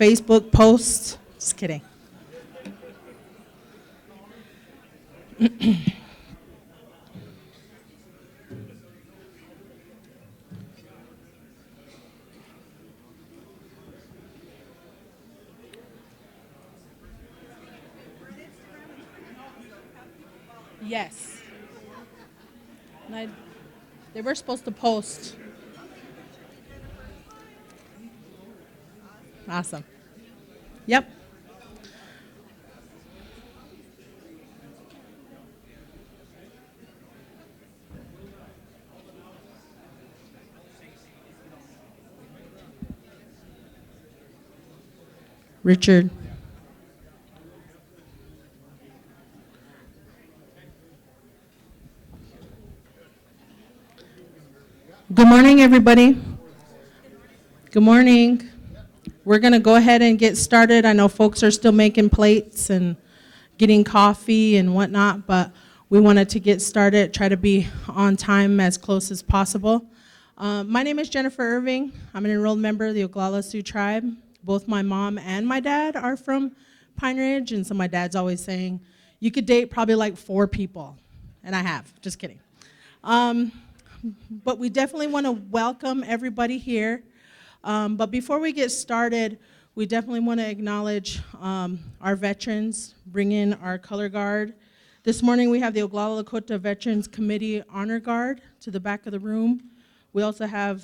Facebook posts. Just kidding. Yes. And they were supposed to post. Awesome. Yep. Richard. Good morning, everybody. Good morning. We're going to go ahead and get started. I know folks are still making plates and getting coffee and whatnot, but we wanted to get started, try to be on time as close as possible. My name is Jennifer Irving. I'm an enrolled member of the Oglala Sioux Tribe. Both my mom and my dad are from Pine Ridge, and so my dad's always saying, you could date probably like 4 people, and I have, just kidding. But we definitely want to welcome everybody here. But before we get started, we definitely want to acknowledge our veterans, bring in our color guard. This morning we have the Oglala Lakota Veterans Committee Honor Guard to the back of the room. We also have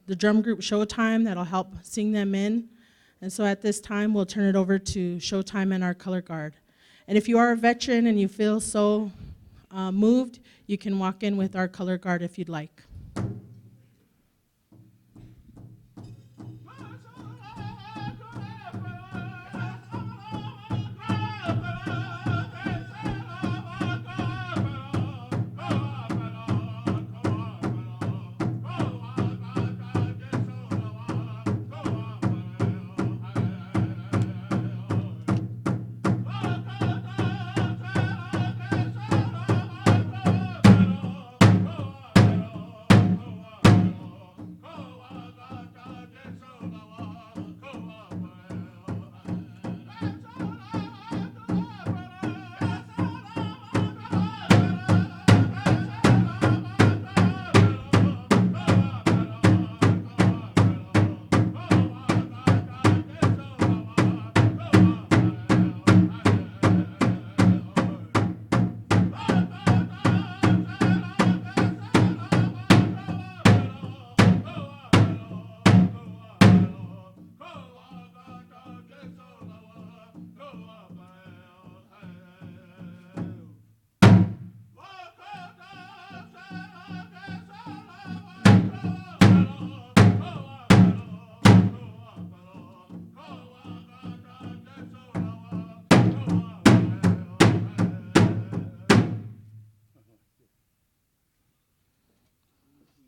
the drum group Showtime that'll help sing them in. And so at this time, we'll turn it over to Showtime and our color guard. And if you are a veteran and you feel so moved, you can walk in with our color guard if you'd like.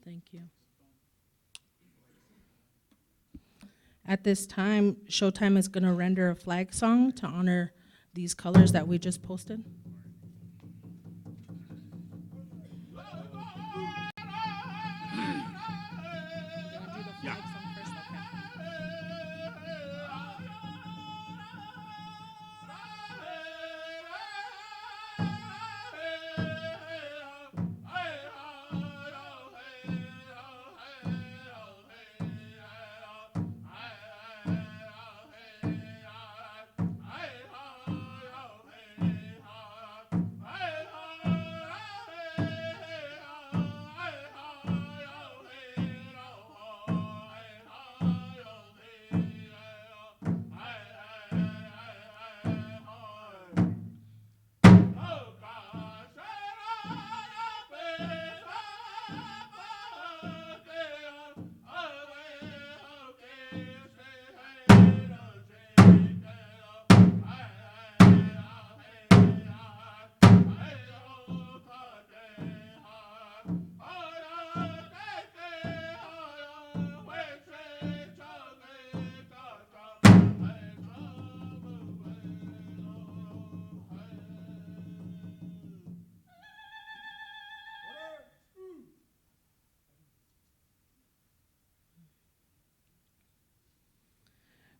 Thank you. At this time, Showtime is going to render a flag song to honor these colors that we just posted.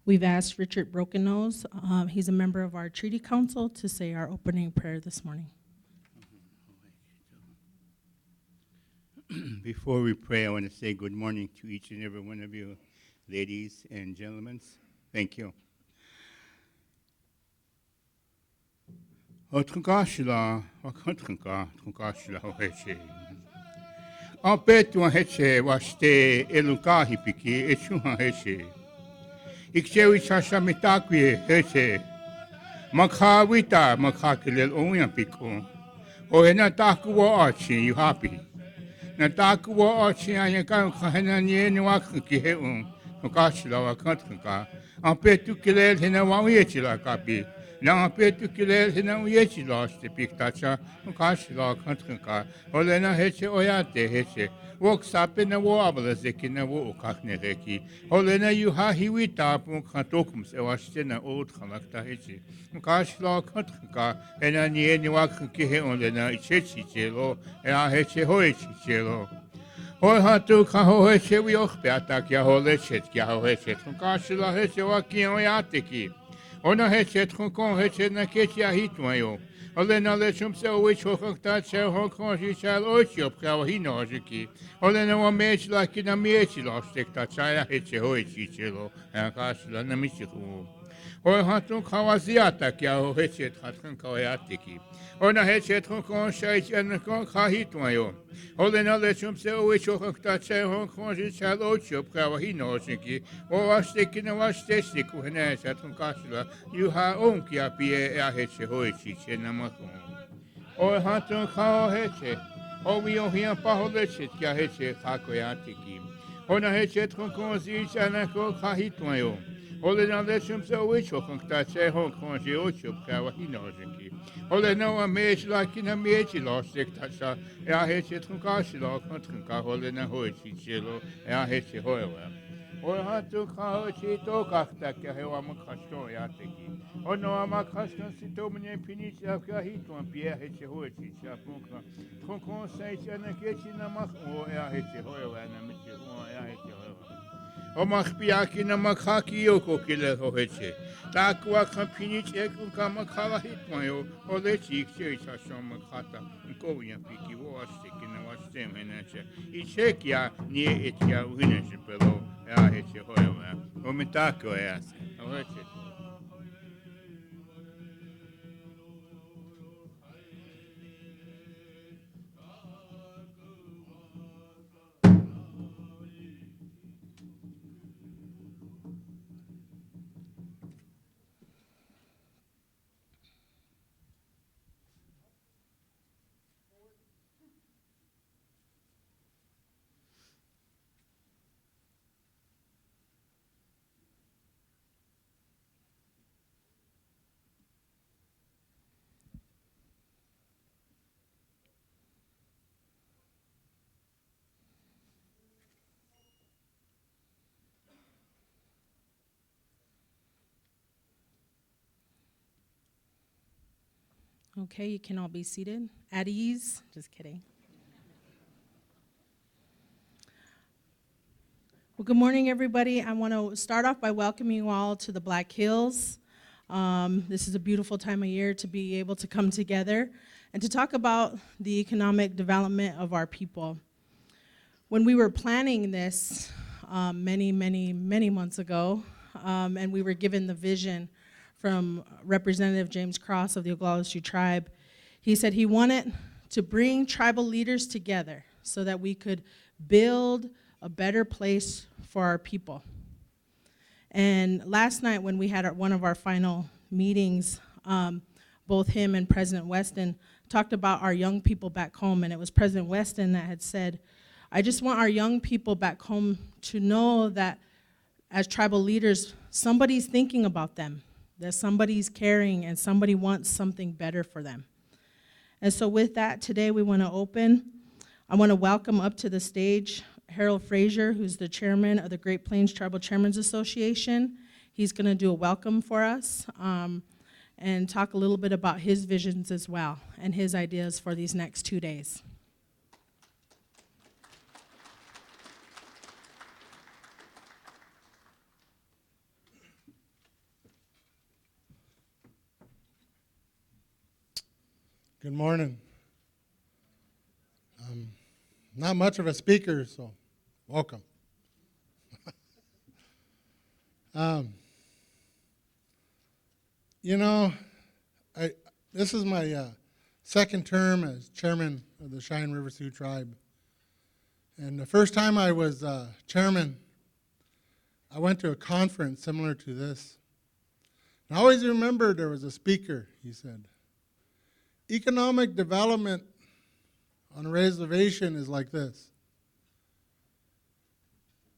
We've asked Richard Brokennose, he's a member of our treaty council, to say our opening prayer this morning. Before we pray, I want to say good morning to each and every one of you, ladies and gentlemen. Thank you. Ampetu heche waste elukahi piki echuha heche. Ikchewi chasha mitakwi heche. Makawita makakilel onya piko. Ohena takuwa achi you happy. Na takuwa achi anyaka kahena nye ni wakki heun. Nokashila wakatka. Ampetu kilel hena wawechila kapi. Na ampetu kilel hena wechila ste piktacha. Nokashila wakatka. Olena heche oyate heche. Wok sape na wo abla zeki na wo kakne reki. Olena yu ha hiwita pun katokum se waste na old khalakta heche. Nokashila wakatka. Hena nye ni wakki heun lena ichechi chelo. Ea heche hoechi chelo. Hoi hatu ka hoeche wi okpeata kia holechet kia hoechet. Nokashila heche waki oyate ki. Ona heche tkon heche na kechi ahitwayo. Olena lechum se which hokta che hokonji chal ocho prawa hinojiki. Olena wa mech like na mechi lostek ta chaya heche hoechi chelo. Akashila na michiku. Hoi hatu kawaziata kia hoeche tkon kawayatiki. Ona heche tkon shait en kon kahitwayo. Olena lechum se which hokta che hokonji chal ocho prawa hinojiki. O wasteki na wastesi kuhene chatun kashila. You ha onkia pie a heche hoechi chena makon. O hatun kao heche. O we o hian paholechet kia heche kakoyatiki. Ona heche tkon zi chanako kahitwayo. Olena lechum se which hokta che hokonji ocho prawa hinojiki. Olena wa mech lakina mechi lostek tacha. Ea heche tkon kashila kontun ka olena hoechi chelo. Ea heche hoewa. O hatu kao chito kakta kia hewa makasto yateki. O no amakaston sito mne pinich afka hitwan pia heche hoechi chapunka. Konkon saicha na kechi na makho ea heche hoewa na michi ea heche hoewa. O makpiaki na makhaki yoko kile hoeche. Takwa kampinich ekun kamakala hitwan yo. O lechi ikche chashon makata. Nko ya piki wo ashteki na washtem henache. Ichekia nie etia uhineche pelo. Ja, heche hoewa. O mitako essa. O heche. Okay, you can all be seated at ease. Just kidding. Well, good morning, everybody. I want to start off by welcoming you all to the Black Hills. This is a beautiful time of year to be able to come together and to talk about the economic development of our people. When we were planning this many months ago, and we were given the vision from Representative James Cross of the Oglala Sioux Tribe, he said he wanted to bring tribal leaders together so that we could build a better place for our people. And last night when we had one of our final meetings, both him and President Weston talked about our young people back home, and it was President Weston that had said, I just want our young people back home to know that as tribal leaders, somebody's thinking about them, that somebody's caring and somebody wants something better for them. And so with that, today I want to welcome up to the stage Harold Frazier, who's the chairman of the Great Plains Tribal Chairmen's Association. He's going to do a welcome for us and talk a little bit about his visions as well and his ideas for these next 2 days. Good morning. Not much of a speaker, so welcome. You know, this is my second term as chairman of the Cheyenne River Sioux Tribe. And the first time I was chairman, I went to a conference similar to this. And I always remember there was a speaker, he said, economic development on a reservation is like this.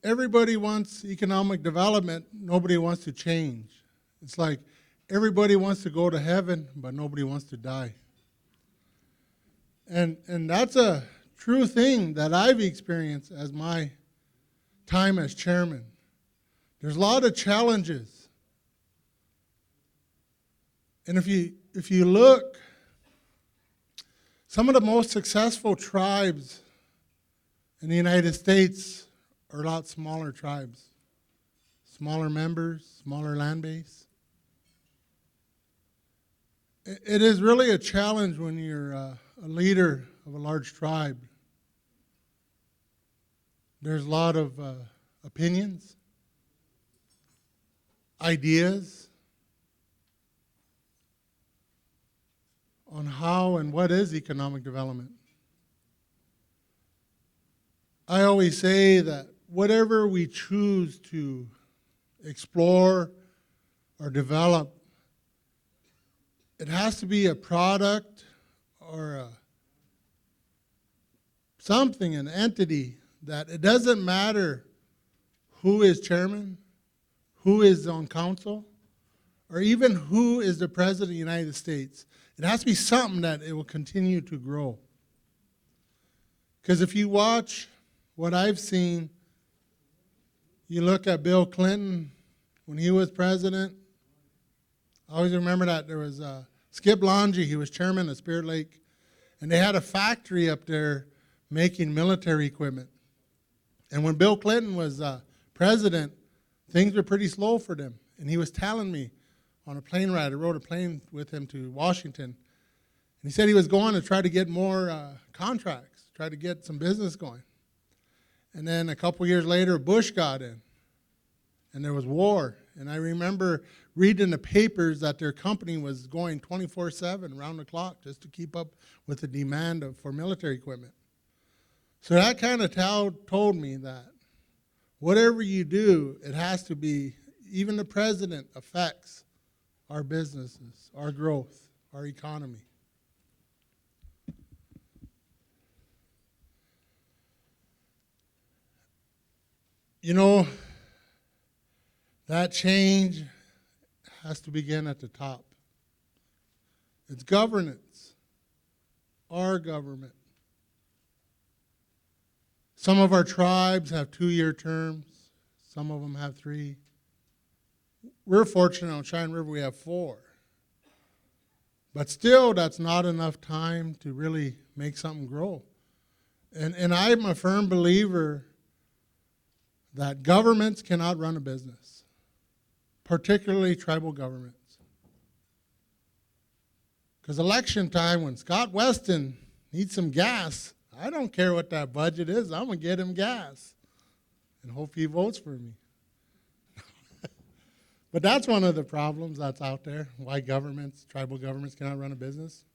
Everybody wants economic development, nobody wants to change. It's like everybody wants to go to heaven, but nobody wants to die. And that's a true thing that I've experienced as my time as chairman. There's a lot of challenges. And if you look, some of the most successful tribes in the United States are a lot smaller tribes. Smaller members, smaller land base. It is really a challenge when you're a leader of a large tribe. There's a lot of opinions, ideas on how and what is economic development. I always say that whatever we choose to explore or develop, it has to be a product or something, an entity, that it doesn't matter who is chairman, who is on council, or even who is the president of the United States. It has to be something that it will continue to grow. Because if you watch what I've seen, you look at Bill Clinton when he was president. I always remember that there was Skip Longy, he was chairman of Spirit Lake, and they had a factory up there making military equipment. And when Bill Clinton was president, things were pretty slow for them. And he was telling me on a plane ride, I rode a plane with him to Washington, and he said he was going to try to get more contracts, try to get some business going. And then a couple years later, Bush got in, and there was war. And I remember reading in the papers that their company was going 24/7, round the clock, just to keep up with the demand for military equipment. So that kind of told me that whatever you do, it has to be, even the president affects our businesses, our growth, our economy. You know, that change has to begin at the top. It's governance, our government. Some of our tribes have 2-year terms. Some of them have 3. We're fortunate on Cheyenne River we have 4. But still, that's not enough time to really make something grow. And I'm a firm believer that governments cannot run a business, particularly tribal governments. Because election time, when Scott Weston needs some gas, I don't care what that budget is, I'm going to get him gas and hope he votes for me. But that's one of the problems that's out there, why governments, tribal governments cannot run a business.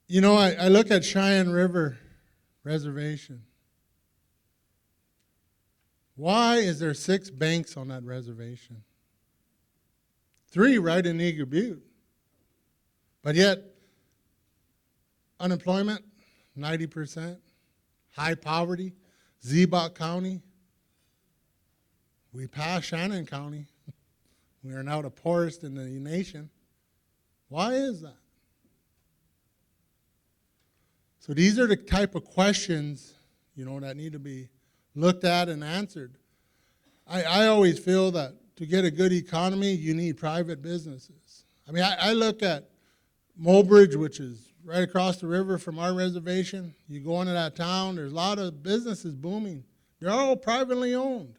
You know, I look at Cheyenne River Reservation. Why is there 6 banks on that reservation? 3 right in Eager Butte. But yet, unemployment, 90%. High poverty, Ziebach County. We passed Shannon County. We are now the poorest in the nation. Why is that? So these are the type of questions, that need to be looked at and answered. I always feel that to get a good economy, you need private businesses. I mean, I look at Mobridge, which is right across the river from our reservation. You go into that town, there's a lot of businesses booming. They're all privately owned.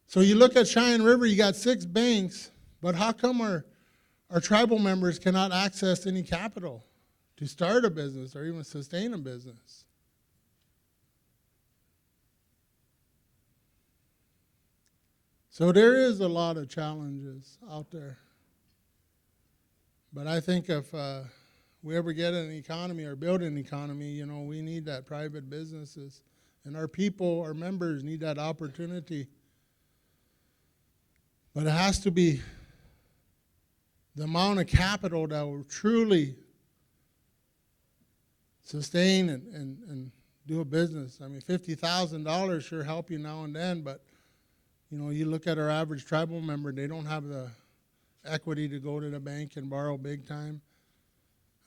So you look at Cheyenne River, you got 6 banks, but how come our our tribal members cannot access any capital to start a business or even sustain a business. So there is a lot of challenges out there. But I think if we ever get an economy or build an economy, you know, we need that private businesses. And our people, our members need that opportunity. But it has to be the amount of capital that will truly sustain and do a business. I mean, $50,000 sure help you now and then, but you know, you look at our average tribal member, they don't have the equity to go to the bank and borrow big time.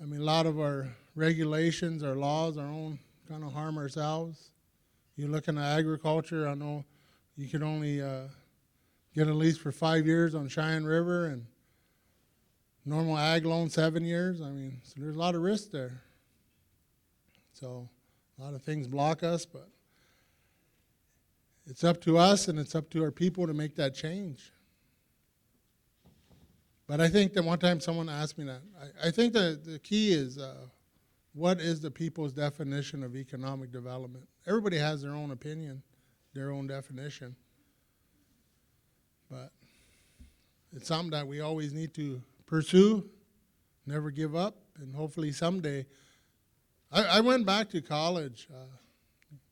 I mean, a lot of our regulations, our laws, our own kind of harm ourselves. You look into agriculture, I know you can only get a lease for 5 years on Cheyenne River, and normal ag loan 7 years. I mean, so there's a lot of risk there. So a lot of things block us, but it's up to us and it's up to our people to make that change. But I think that one time someone asked me that. I think that the key is what is the people's definition of economic development? Everybody has their own opinion, their own definition. But it's something that we always need to pursue, never give up, and hopefully someday. I went back to college,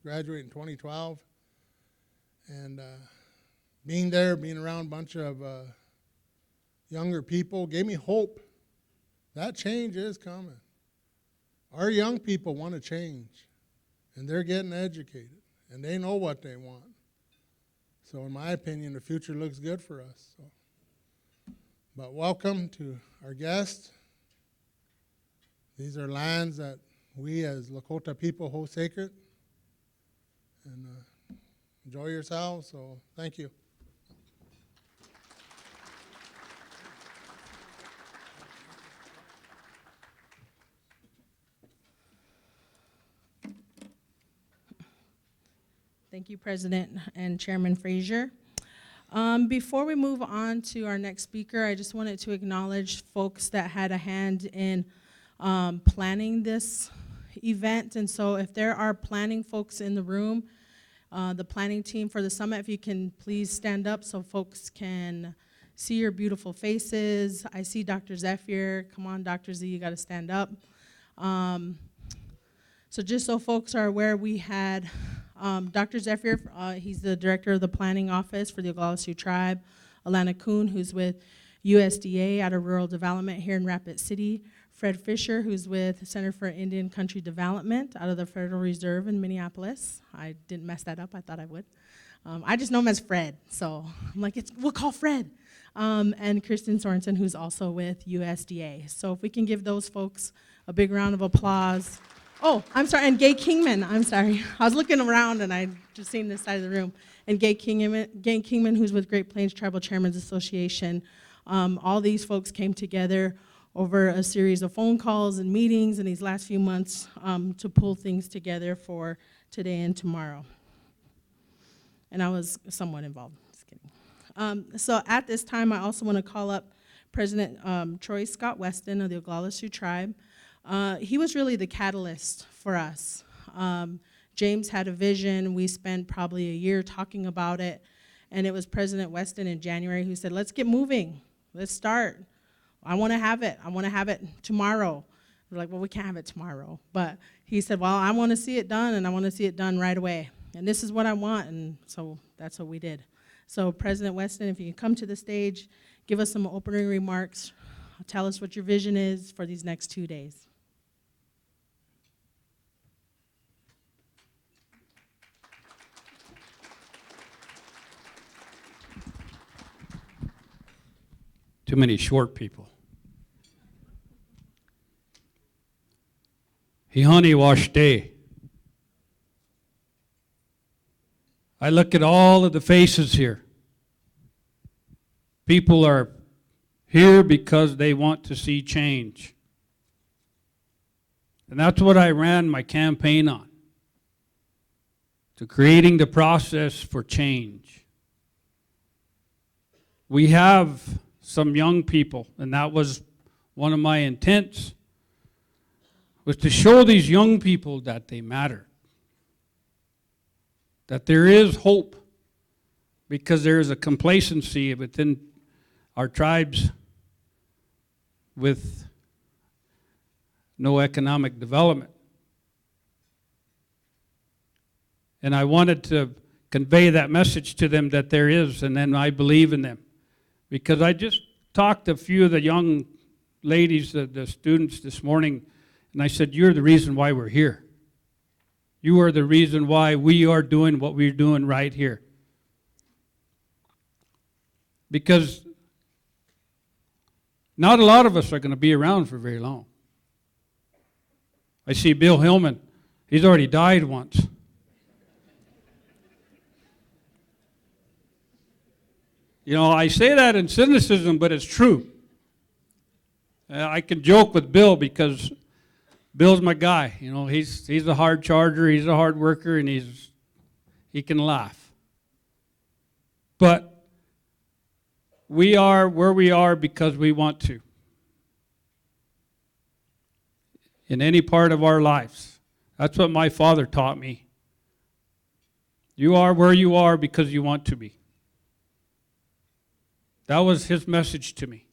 graduated in 2012, and being there, being around a bunch of younger people gave me hope. That change is coming. Our young people want to change, and they're getting educated, and they know what they want. So in my opinion, the future looks good for us. So. But welcome to our guests. These are lands that we as Lakota people hold sacred. And enjoy yourselves, so thank you. Thank you, President and Chairman Frazier. Before we move on to our next speaker, I just wanted to acknowledge folks that had a hand in planning this event. And so if there are planning folks in the room, the planning team for the summit, if you can please stand up so folks can see your beautiful faces. I see Dr. Zephyr. Come on, Dr. Z, you got to stand up. So just so folks are aware, we had Dr. Zephyr, he's the director of the planning office for the Oglala Sioux Tribe. Alana Kuhn, who's with USDA out of Rural Development here in Rapid City. Fred Fisher, who's with Center for Indian Country Development out of the Federal Reserve in Minneapolis. I didn't mess that up, I thought I would. I just know him as Fred, so I'm like, we'll call Fred. And Kristen Sorensen, who's also with USDA. So if we can give those folks a big round of applause. Oh, I'm sorry, and Gay Kingman, I'm sorry. I was looking around and I just seen this side of the room. And Gay Kingman, who's with Great Plains Tribal Chairmen's Association. All these folks came together over a series of phone calls and meetings in these last few months to pull things together for today and tomorrow. And I was somewhat involved, just kidding. So at this time, I also want to call up President Troy Scott Weston of the Oglala Sioux Tribe. He was really the catalyst for us. James had a vision. We spent probably a year talking about it. And it was President Weston in January who said, let's get moving. Let's start. I want to have it. I want to have it tomorrow. We're like, well, we can't have it tomorrow. But he said, well, I want to see it done, and I want to see it done right away. And this is what I want, and so that's what we did. So President Weston, if you can come to the stage, give us some opening remarks. Tell us what your vision is for these next 2 days. Too many short people. Hihani Washte. I look at all of the faces here. People are here because they want to see change. And that's what I ran my campaign on, to creating the process for change. We have some young people, and that was one of my intents, was to show these young people that they matter, that there is hope, because there is a complacency within our tribes with no economic development. And I wanted to convey that message to them that there is, and then I believe in them. Because I just talked to a few of the young ladies, the students this morning, and I said, you're the reason why we're here. You are the reason why we are doing what we're doing right here. Because not a lot of us are going to be around for very long. I see Bill Hillman. He's already died once. You know, I say that in cynicism, but it's true. I can joke with Bill because Bill's my guy. You know, he's a hard charger, he's a hard worker, and he can laugh. But we are where we are because we want to. In any part of our lives. That's what my father taught me. You are where you are because you want to be. That was his message to me.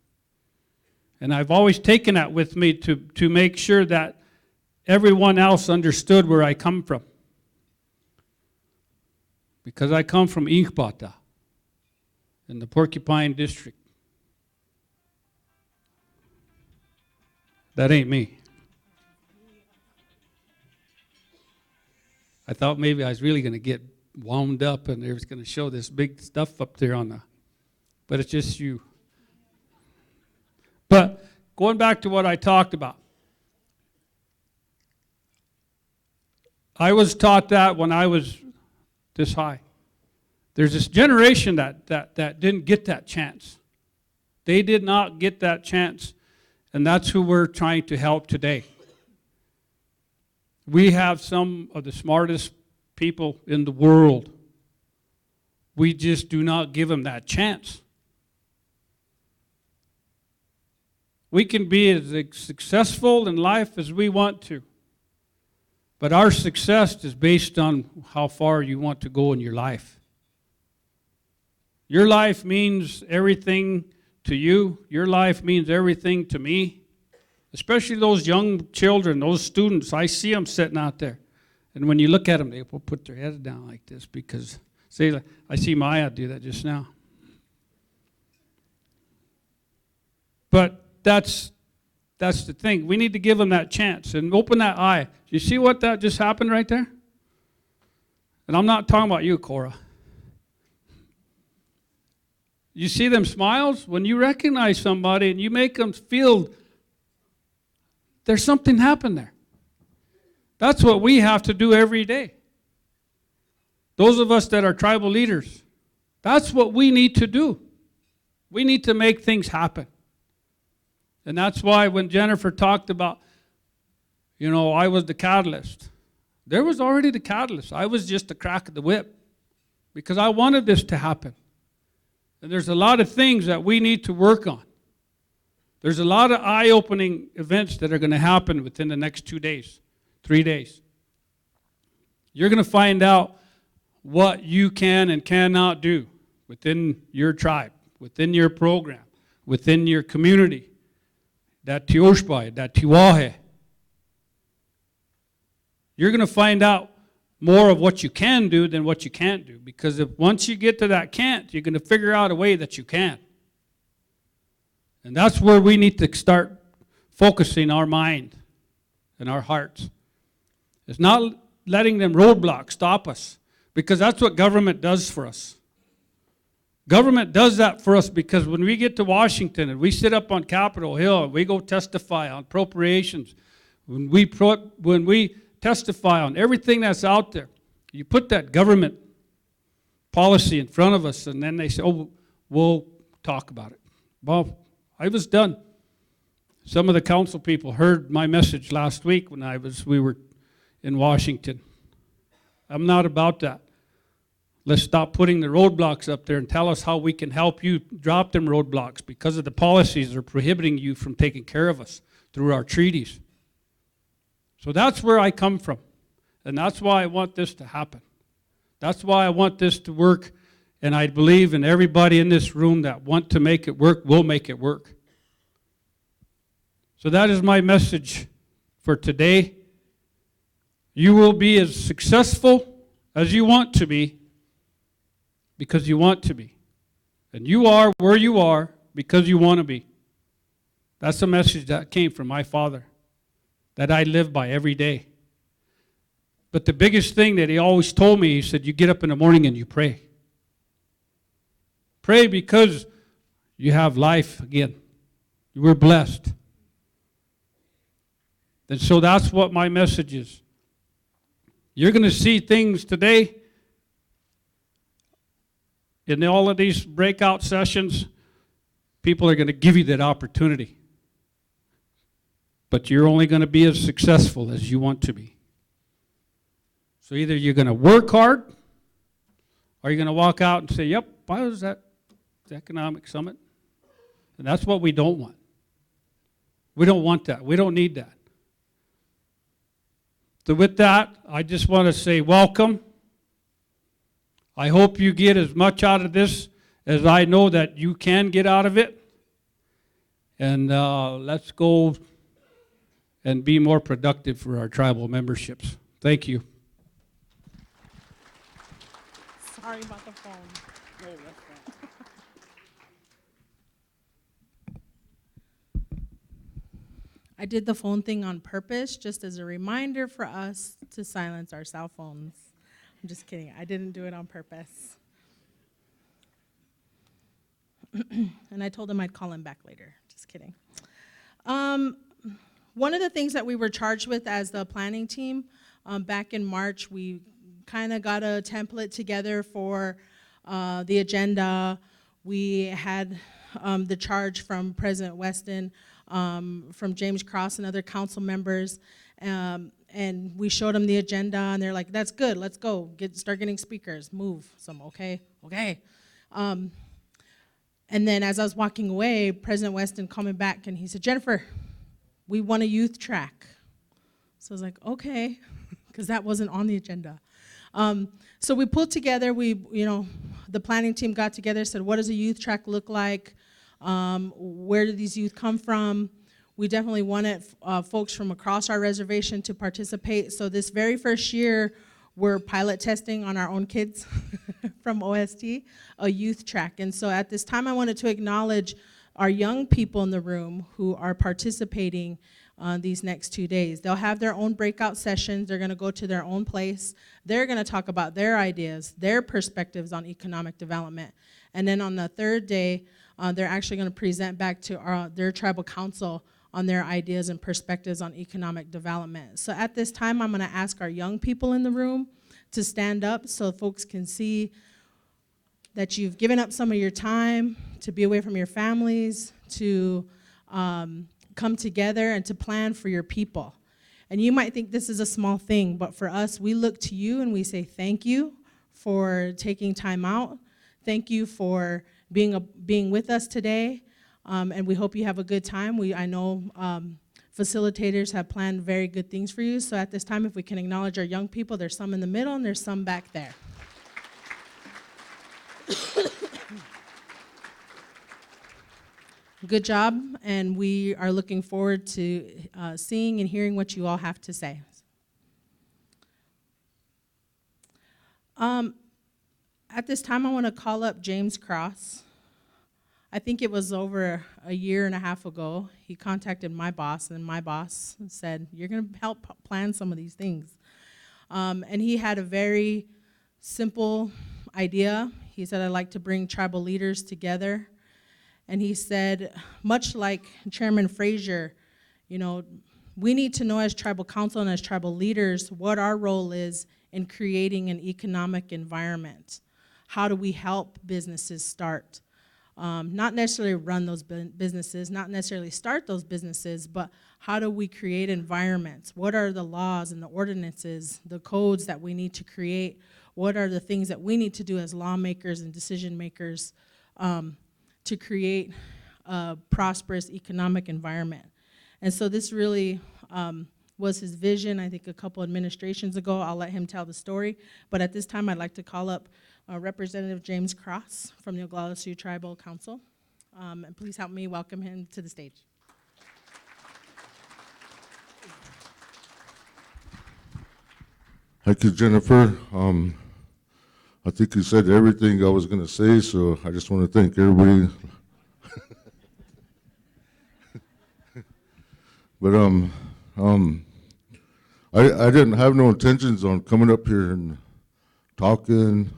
And I've always taken that with me to make sure that everyone else understood where I come from. Because I come from Inkpata in the Porcupine District. That ain't me. I thought maybe I was really going to get wound up and they was going to show this big stuff up there on the, but it's just you. But going back to what I talked about, I was taught that when I was this high. There's this generation that didn't get that chance. They did not get that chance, and that's who we're trying to help today. We have some of the smartest people in the world. We just do not give them that chance. We can be as successful in life as we want to. But our success is based on how far you want to go in your life. Your life means everything to you. Your life means everything to me. Especially those young children, those students. I see them sitting out there. And when you look at them, they will put their heads down like this because, say, I see Maya do that just now. But that's the thing. We need to give them that chance and open that eye. You see what that just happened right there? And I'm not talking about you, Cora. You see them smiles? When you recognize somebody and you make them feel there's something happened there. That's what we have to do every day. Those of us that are tribal leaders, that's what we need to do. We need to make things happen. And that's why when Jennifer talked about, I was the catalyst. There was already the catalyst. I was just the crack of the whip because I wanted this to happen. And there's a lot of things that we need to work on. There's a lot of eye-opening events that are going to happen within the next 2 days, 3 days. You're going to find out what you can and cannot do within your tribe, within your program, within your community. That Tioshpai, that Tiwahe. You're going to find out more of what you can do than what you can't do. Because if once you get to that can't, you're going to figure out a way that you can. And that's where we need to start focusing our mind and our hearts. It's not letting them roadblocks stop us. Because that's what government does for us. Government does that for us because when we get to Washington and we sit up on Capitol Hill and we go testify on appropriations, when we testify on everything that's out there, you put that government policy in front of us and then they say, oh, we'll talk about it. Well, I was done. Some of the council people heard my message last week when we were in Washington. I'm not about that. Let's stop putting the roadblocks up there and tell us how we can help you drop them roadblocks because of the policies that are prohibiting you from taking care of us through our treaties. So that's where I come from. And that's why I want this to happen. That's why I want this to work. And I believe in everybody in this room that want to make it work will make it work. So that is my message for today. You will be as successful as you want to be because you want to be. And you are where you are because you want to be. That's a message that came from my father that I live by every day. But the biggest thing that he always told me, he said, you get up in the morning and you pray. Pray because you have life again. You were blessed. And so that's what my message is. You're going to see things today in all of these breakout sessions. People are going to give you that opportunity. But you're only going to be as successful as you want to be. So either you're going to work hard, or you're going to walk out and say, yep, I was at the economic summit. And that's what we don't want. We don't want that. We don't need that. So with that, I just want to say welcome. I hope you get as much out of this as I know that you can get out of it. And let's go and be more productive for our tribal memberships. Thank you. Sorry about the phone. I did the phone thing on purpose, just as a reminder for us to silence our cell phones. I'm just kidding. I didn't do it on purpose. And I told him I'd call him back later. Just kidding. One of the things that we were charged with as the planning team, back in March, we kind of got a template together for the agenda. We had the charge from President Weston, from James Cross and other council members, and we showed them the agenda, and they're like, that's good, let's go, start getting speakers, move some, okay. And then as I was walking away, President Weston called me back, and he said, Jennifer, we want a youth track. So I was like, okay, because that wasn't on the agenda. So we pulled together, the planning team got together, said, what does a youth track look like? Where do these youth come from? We definitely wanted folks from across our reservation to participate. So this very first year, we're pilot testing on our own kids from OST, a youth track. And so at this time, I wanted to acknowledge our young people in the room who are participating these next 2 days. They'll have their own breakout sessions. They're going to go to their own place. They're going to talk about their ideas, their perspectives on economic development. And then on the third day, they're actually going to present back to their tribal council on their ideas and perspectives on economic development. So at this time, I'm going to ask our young people in the room to stand up so folks can see that you've given up some of your time to be away from your families, to come together and to plan for your people. And you might think this is a small thing, but for us, we look to you and we say thank you for taking time out. Thank you for being with us today, and we hope you have a good time. I know facilitators have planned very good things for you, so at this time, if we can acknowledge our young people, there's some in the middle and there's some back there. Good job, and we are looking forward to seeing and hearing what you all have to say. At this time, I want to call up James Cross. I think it was over a year and a half ago. He contacted my boss, and my boss said, you're going to help plan some of these things. And he had a very simple idea. He said, I'd like to bring tribal leaders together. And he said, much like Chairman Frazier, we need to know as tribal council and as tribal leaders what our role is in creating an economic environment. How do we help businesses start? Not necessarily run those businesses, not necessarily start those businesses, but how do we create environments? What are the laws and the ordinances, the codes that we need to create what are the things that we need to do as lawmakers and decision makers to create a prosperous economic environment. And so this really was his vision, I think a couple administrations ago. I'll let him tell the story. But at this time, I'd like to call up Representative James Cross from the Oglala Sioux Tribal Council. And please help me welcome him to the stage. Thank you, Jennifer. I think you said everything I was going to say, so I just want to thank everybody. But I didn't have no intentions on coming up here and talking.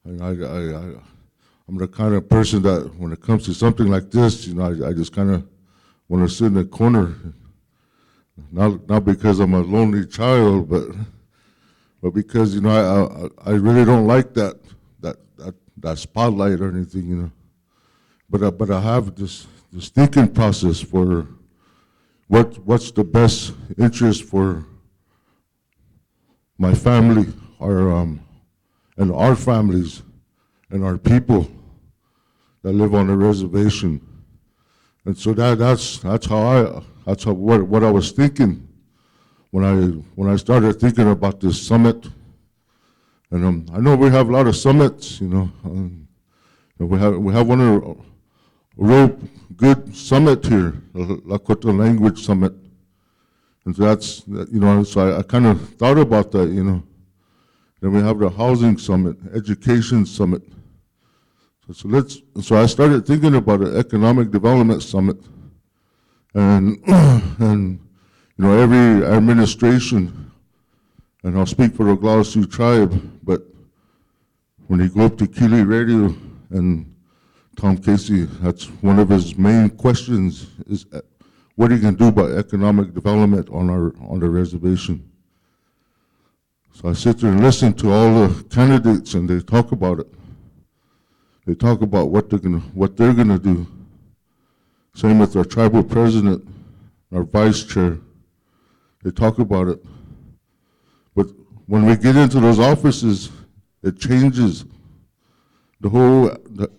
I'm the kind of person that when it comes to something like this, I just kind of want to sit in the corner. Not because I'm a lonely child, but because I really don't like that spotlight or anything, But I have this thinking process for what's the best interest for my family, and our families, and our people that live on the reservation. And so that's what I was thinking when I started thinking about this summit. And I know we have a lot of summits, we have one of a real good summit here, Lakota Language Summit. And so so I kind of thought about that, Then we have the Housing Summit, Education Summit. So I started thinking about an Economic Development Summit. And every administration, and I'll speak for the Oglala Sioux Tribe, but when you go up to Kili Radio and Tom Casey, that's one of his main questions is, what are you going to do about economic development on the reservation? So I sit there and listen to all the candidates, and they talk about it. They talk about what they're gonna do. Same with our tribal president, our vice chair. They talk about it. But when we get into those offices, it changes.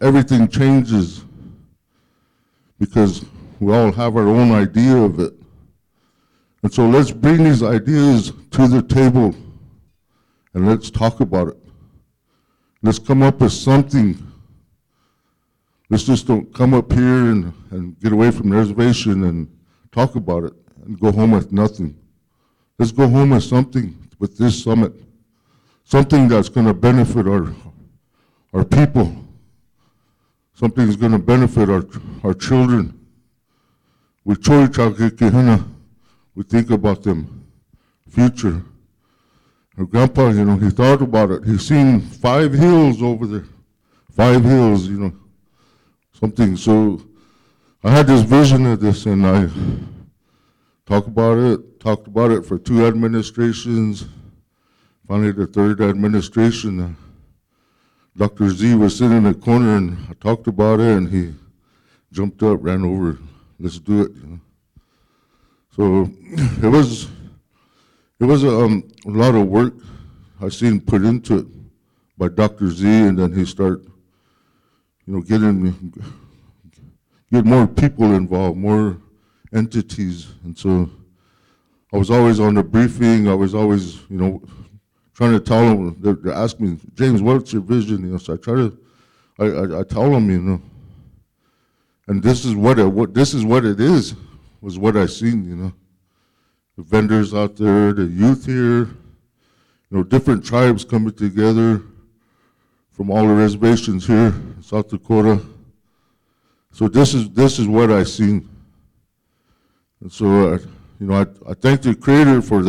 Everything changes because we all have our own idea of it. And so let's bring these ideas to the table and let's talk about it. Let's come up with something. Let's just don't come up here and get away from the reservation and talk about it and go home with nothing. Let's go home with something with this summit, something that's going to benefit our people, something that's going to benefit our children. With Choi Chakikihana, we think about them, future. Our grandpa, he thought about it. He's seen 5 hills over there, 5 hills, something. So I had this vision of this, and I talked about it for 2 administrations. Finally, the 3rd administration, Dr. Z was sitting in the corner, and I talked about it, and he jumped up, ran over, let's do it. So it was a lot of work I seen put into it by Dr. Z, and then he started, get more people involved, more entities. And so I was always on the briefing. I was always, trying to tell them. They ask me, James, what's your vision? So I tell them, and this is what it is. Was what I seen, The vendors out there, the youth here, different tribes coming together from all the reservations here in South Dakota. So this is what I seen. And so I thank the Creator for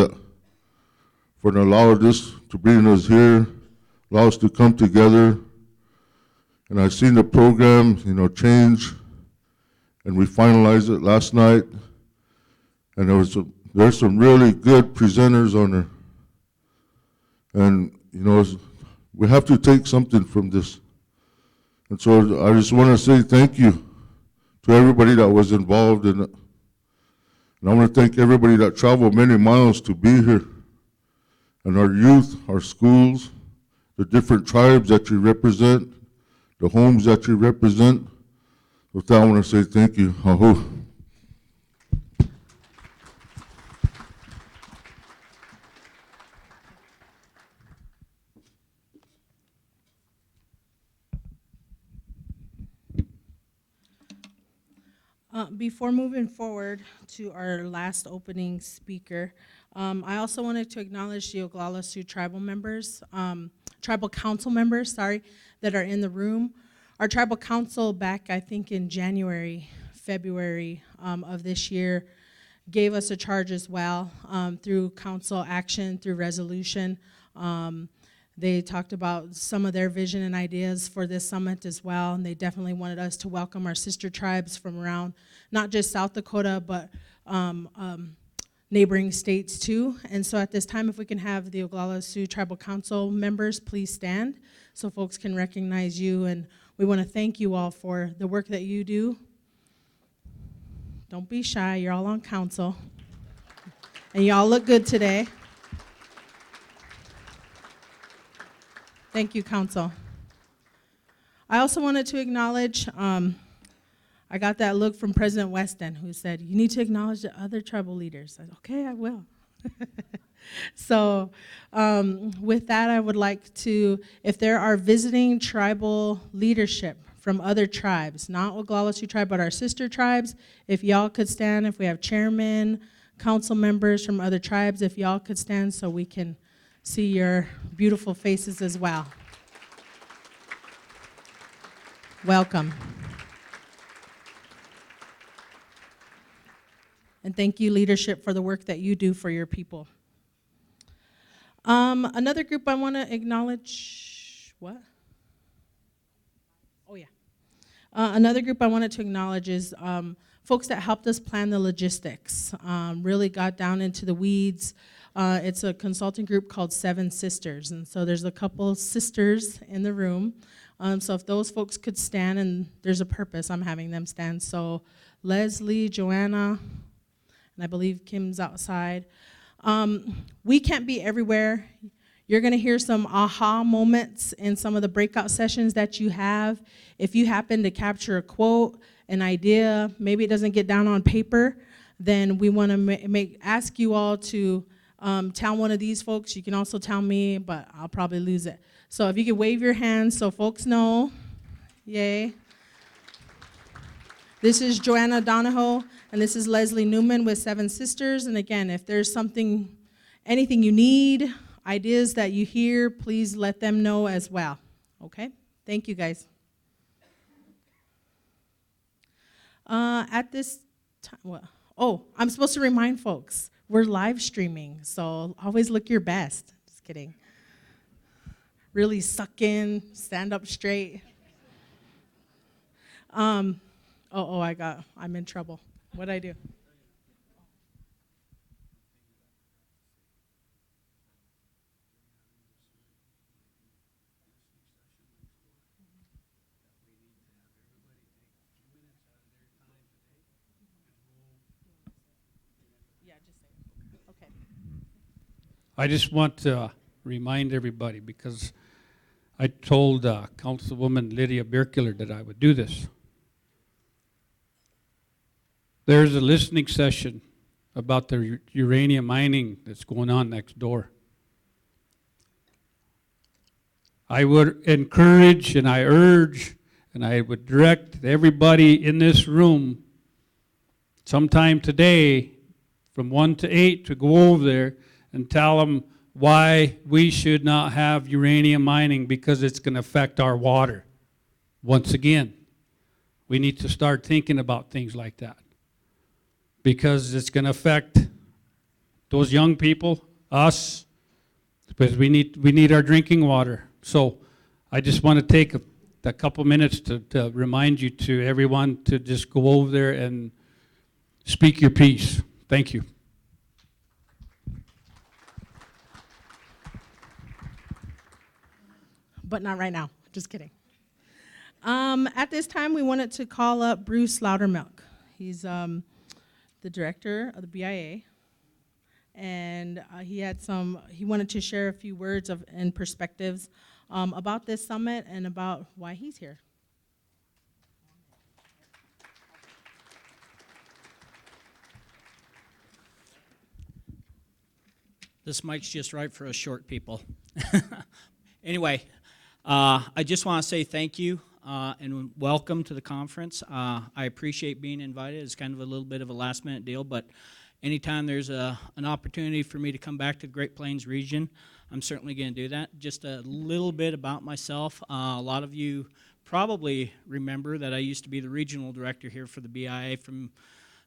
allowing this to bring us here, allow us to come together. And I've seen the program, change, and we finalized it last night. And there's some really good presenters on there. And we have to take something from this. And so I just want to say thank you to everybody that was involved in it. And I want to thank everybody that traveled many miles to be here. And our youth, our schools, the different tribes that you represent, the homes that you represent. With that, I want to say thank you. Aho. Before moving forward to our last opening speaker, I also wanted to acknowledge the Oglala Sioux tribal members, tribal council members, sorry, that are in the room. Our tribal council back, I think in January, February of this year, gave us a charge as well through council action, through resolution. They talked about some of their vision and ideas for this summit as well, and they definitely wanted us to welcome our sister tribes from around, not just South Dakota, but neighboring states too. And so at this time, if we can have the Oglala Sioux Tribal Council members please stand so folks can recognize you, and we want to thank you all for the work that you do. Don't be shy, you're all on council, and y'all look good today. Thank you, Council. I also wanted to acknowledge, I got that look from President Weston who said, you need to acknowledge the other tribal leaders. I said, okay, I will. So with that, I would like to, if there are visiting tribal leadership from other tribes, not Oglala Sioux tribe, but our sister tribes, if y'all could stand, if we have chairmen, council members from other tribes, if y'all could stand so we can see your beautiful faces as well. Welcome. And thank you, leadership, for the work that you do for your people. Another group I want to acknowledge, what? Oh, yeah. Another group I wanted to acknowledge is folks that helped us plan the logistics, really got down into the weeds. It's a consulting group called Seven Sisters, and so there's a couple sisters in the room. So if those folks could stand, and there's a purpose, I'm having them stand. So Leslie, Joanna, and I believe Kim's outside. We can't be everywhere. You're going to hear some aha moments in some of the breakout sessions that you have. If you happen to capture a quote, an idea, maybe it doesn't get down on paper, then we want to ask you all to tell one of these folks. You can also tell me, but I'll probably lose it. So if you could wave your hands so folks know. Yay. This is Joanna Donahoe, and this is Leslie Newman with Seven Sisters. And again, if there's anything you need, ideas that you hear, please let them know as well. Okay? Thank you, guys. At this time, I'm supposed to remind folks, we're live streaming, so always look your best. Just kidding. Really suck in, stand up straight. I'm in trouble. What'd I do? Yeah, just say it. Okay. I just want to remind everybody, because I told Councilwoman Lydia Birkeler that I would do this. There's a listening session about the uranium mining that's going on next door. I would encourage and I urge and I would direct everybody in this room sometime today from 1 to 8 to go over there and tell them why we should not have uranium mining, because it's going to affect our water. Once again, we need to start thinking about things like that, because it's going to affect those young people, us, because we need our drinking water. So I just want to take a couple minutes to remind you, to everyone, to just go over there and speak your piece. Thank you. But not right now. Just kidding. At this time, we wanted to call up Bruce Loudermilk. He's the director of the BIA, and he wanted to share a few words and perspectives about this summit and about why he's here. This mic's just right for us short people. Anyway, I just want to say thank you and welcome to the conference. I appreciate being invited. It's kind of a little bit of a last-minute deal, but anytime there's an opportunity for me to come back to the Great Plains region, I'm certainly going to do that. Just a little bit about myself. A lot of you probably remember that I used to be the regional director here for the BIA from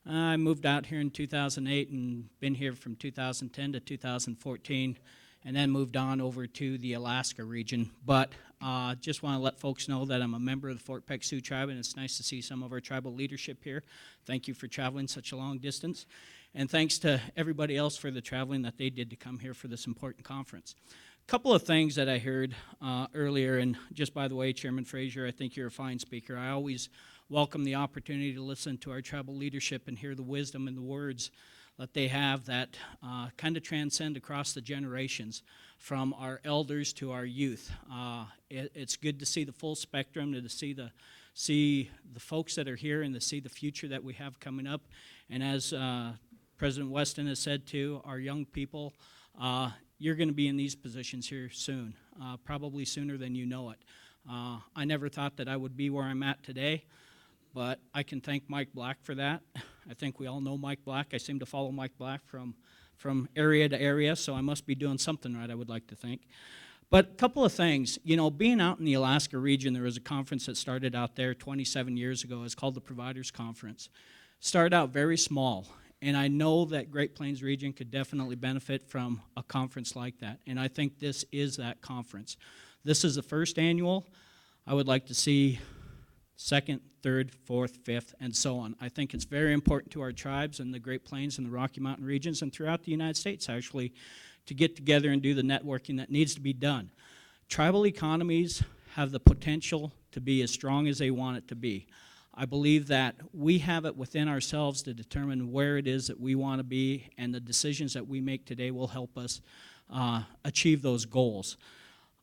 I moved out here in 2008 and been here from 2010 to 2014, and then moved on over to the Alaska region. But just want to let folks know that I'm a member of the Fort Peck Sioux Tribe, and it's nice to see some of our tribal leadership here. Thank you for traveling such a long distance, and thanks to everybody else for the traveling that they did to come here for this important conference. A couple of things that I heard earlier, and just by the way, Chairman Frazier, I think you're a fine speaker. I always welcome the opportunity to listen to our tribal leadership and hear the wisdom and the words that they have that kind of transcend across the generations, from our elders to our youth. It's good to see the full spectrum, to see the folks that are here and to see the future that we have coming up. And as President Weston has said too, our young people, you're going to be in these positions here soon, probably sooner than you know it. I never thought that I would be where I'm at today, but I can thank Mike Black for that. I think we all know Mike Black. I seem to follow Mike Black from area to area, so I must be doing something right, I would like to think. But a couple of things. You know, being out in the Alaska region, there was a conference that started out there 27 years ago. It's called the Providers Conference. Started out very small, and I know that Great Plains region could definitely benefit from a conference like that, and I think this is that conference. This is the first annual. I would like to see second, third, fourth, fifth, and so on. I think it's very important to our tribes in the Great Plains and the Rocky Mountain regions and throughout the United States, actually, to get together and do the networking that needs to be done. Tribal economies have the potential to be as strong as they want it to be. I believe that we have it within ourselves to determine where it is that we want to be, and the decisions that we make today will help us achieve those goals.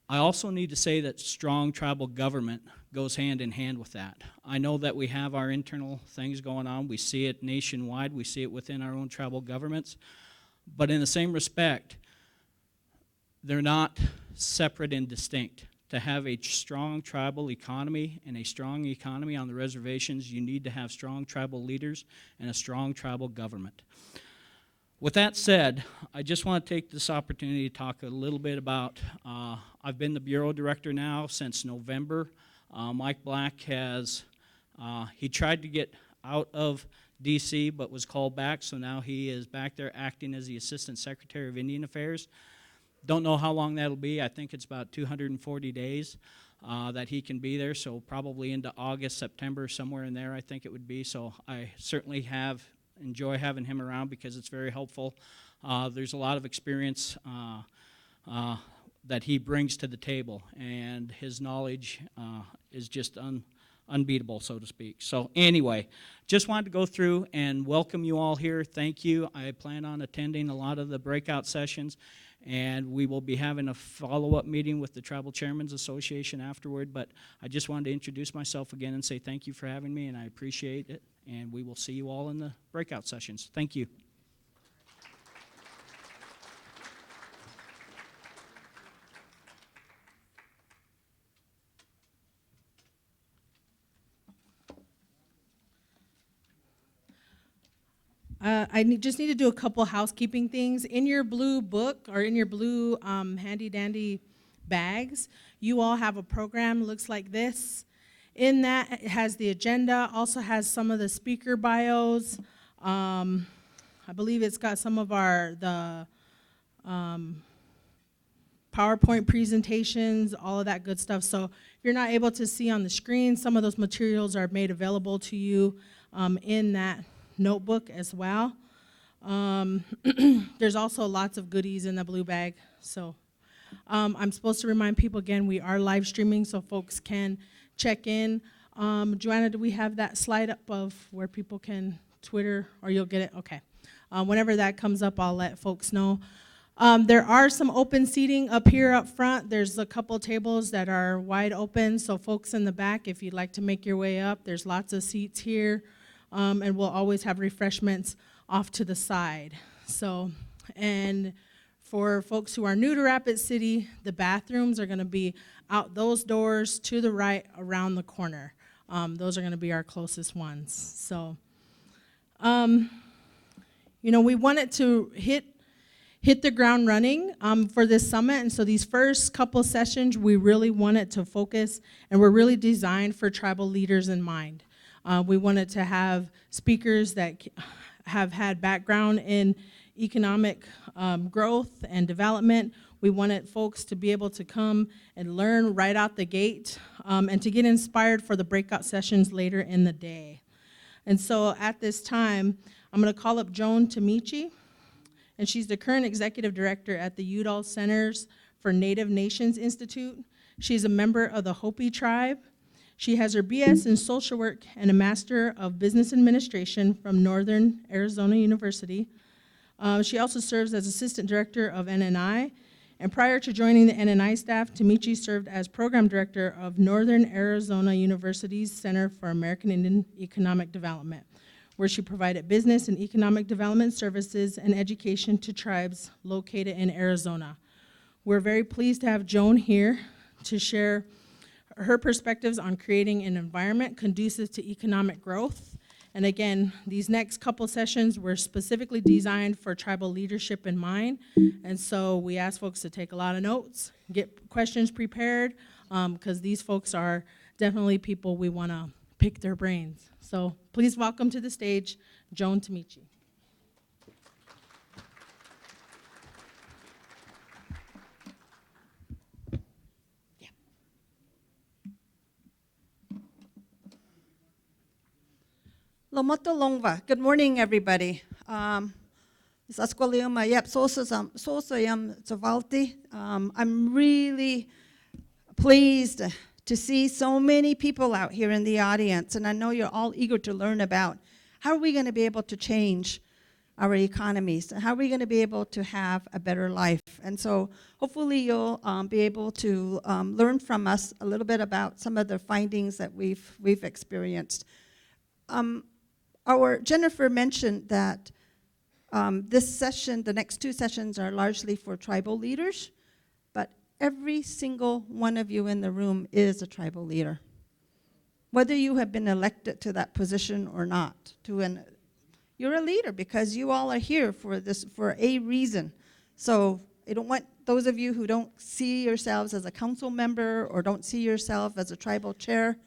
I also need to say that strong tribal government goes hand in hand with that. I know that we have our internal things going on. We see it nationwide. We see it within our own tribal governments. But in the same respect, they're not separate and distinct. To have a strong tribal economy and a strong economy on the reservations, you need to have strong tribal leaders and a strong tribal government. With that said, I just want to take this opportunity to talk a little bit about, I've been the Bureau Director now since November. Mike Black has, he tried to get out of DC but was called back, so now he is back there acting as the Assistant Secretary of Indian Affairs. Don't know how long that'll be. I think it's about 240 days that he can be there, so probably into August, September, somewhere in there I think it would be. So I certainly enjoy having him around because it's very helpful. There's a lot of experience that he brings to the table, and his knowledge is just unbeatable, so to speak. So anyway, just wanted to go through and welcome you all here. Thank you. I plan on attending a lot of the breakout sessions, and we will be having a follow-up meeting with the Tribal Chairmen's Association afterward. But I just wanted to introduce myself again and say thank you for having me, and I appreciate it. And we will see you all in the breakout sessions. Thank you. Just need to do a couple housekeeping things. In your blue book or in your blue handy-dandy bags, you all have a program, looks like this. In that, it has the agenda, also has some of the speaker bios. I believe it's got some of the PowerPoint presentations, all of that good stuff. So if you're not able to see on the screen, some of those materials are made available to you in that notebook as well. There's also lots of goodies in the blue bag. So I'm supposed to remind people again, we are live streaming so folks can check in. Joanna, do we have that slide up of where people can Twitter, or you'll get it? Okay. Whenever that comes up, I'll let folks know. There are some open seating up here up front. There's a couple tables that are wide open, so folks in the back, if you'd like to make your way up, there's lots of seats here, and we'll always have refreshments off to the side. So, and for folks who are new to Rapid City, the bathrooms are going to be out those doors to the right around the corner. Those are going to be our closest ones. So, we wanted to hit the ground running for this summit, and so these first couple sessions, we really wanted to focus, and were really designed for tribal leaders in mind. We wanted to have speakers that have had background in economic growth and development. We wanted folks to be able to come and learn right out the gate, and to get inspired for the breakout sessions later in the day. And so at this time, I'm going to call up Joan Tamici, and she's the current executive director at the Udall Centers for Native Nations Institute. She's a member of the Hopi tribe. She has her BS in social work and a Master of Business Administration from Northern Arizona University. She also serves as assistant director of NNI. And prior to joining the NNI staff, Tamici served as program director of Northern Arizona University's Center for American Indian Economic Development, where she provided business and economic development services and education to tribes located in Arizona. We're very pleased to have Joan here to share her perspectives on creating an environment conducive to economic growth. And again, these next couple sessions were specifically designed for tribal leadership in mind. And so we ask folks to take a lot of notes, get questions prepared, because these folks are definitely people we want to pick their brains. So please welcome to the stage, Joan Tamici. Lomoto Longva. Good morning, everybody. I'm really pleased to see so many people out here in the audience, and I know you're all eager to learn about how are we going to be able to change our economies, and how are we going to be able to have a better life. And so hopefully you'll be able to learn from us a little bit about some of the findings that we've experienced. Our Jennifer mentioned that this session, the next two sessions are largely for tribal leaders, but every single one of you in the room is a tribal leader. Whether you have been elected to that position or not, you're a leader because you all are here for a reason. So I don't want those of you who don't see yourselves as a council member or don't see yourself as a tribal chair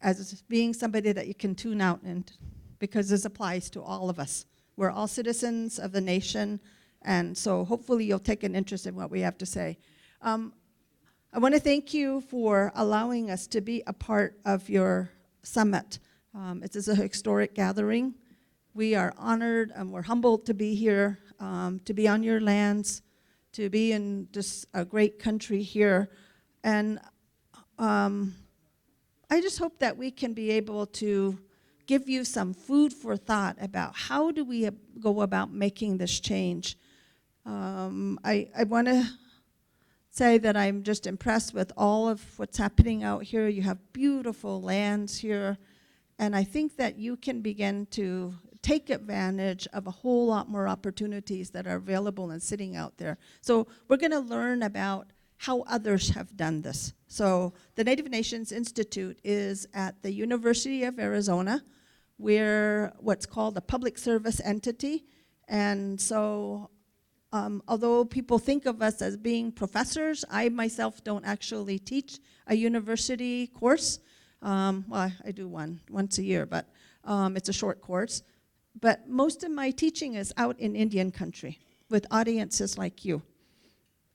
as being somebody that you can tune out, and because this applies to all of us. We're all citizens of the nation, and so hopefully you'll take an interest in what we have to say. I want to thank you for allowing us to be a part of your summit. It is a historic gathering. We are honored and we're humbled to be here, to be on your lands, to be in just a great country here. And I just hope that we can be able to give you some food for thought about how do we go about making this change. I want to say that I'm just impressed with all of what's happening out here. You have beautiful lands here, and I think that you can begin to take advantage of a whole lot more opportunities that are available and sitting out there. So we're going to learn about how others have done this. So the Native Nations Institute is at the University of Arizona. We're what's called a public service entity, and so although people think of us as being professors, I myself don't actually teach a university course. Well, I do one once a year, but it's a short course. But most of my teaching is out in Indian country with audiences like you.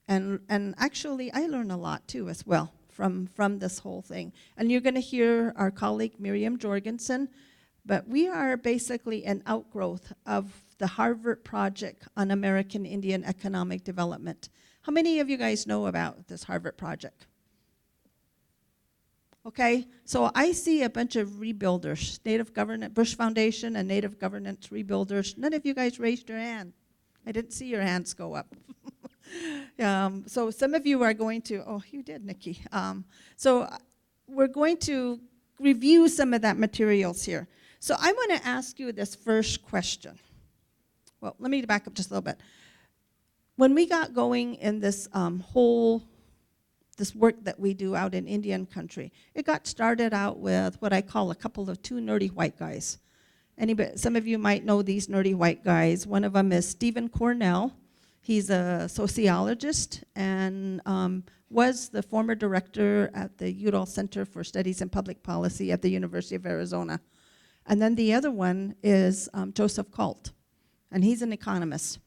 And actually, I learn a lot too as well from this whole thing. And you're going to hear our colleague Miriam Jorgensen, but we are basically an outgrowth of the Harvard Project on American Indian Economic Development. How many of you guys know about this Harvard Project? Okay, so I see a bunch of rebuilders, Native Governance, Bush Foundation and Native Governance rebuilders. None of you guys raised your hand. I didn't see your hands go up. So some of you are going to, oh, you did, Nikki. We're going to review some of that materials here. So I want to ask you this first question. Well, let me back up just a little bit. When we got going in this this work that we do out in Indian country, it got started out with what I call a couple of two nerdy white guys. Some of you might know these nerdy white guys. One of them is Stephen Cornell. He's a sociologist and was the former director at the Udall Center for Studies in Public Policy at the University of Arizona. And then the other one is Joseph Kalt, and he's an economist.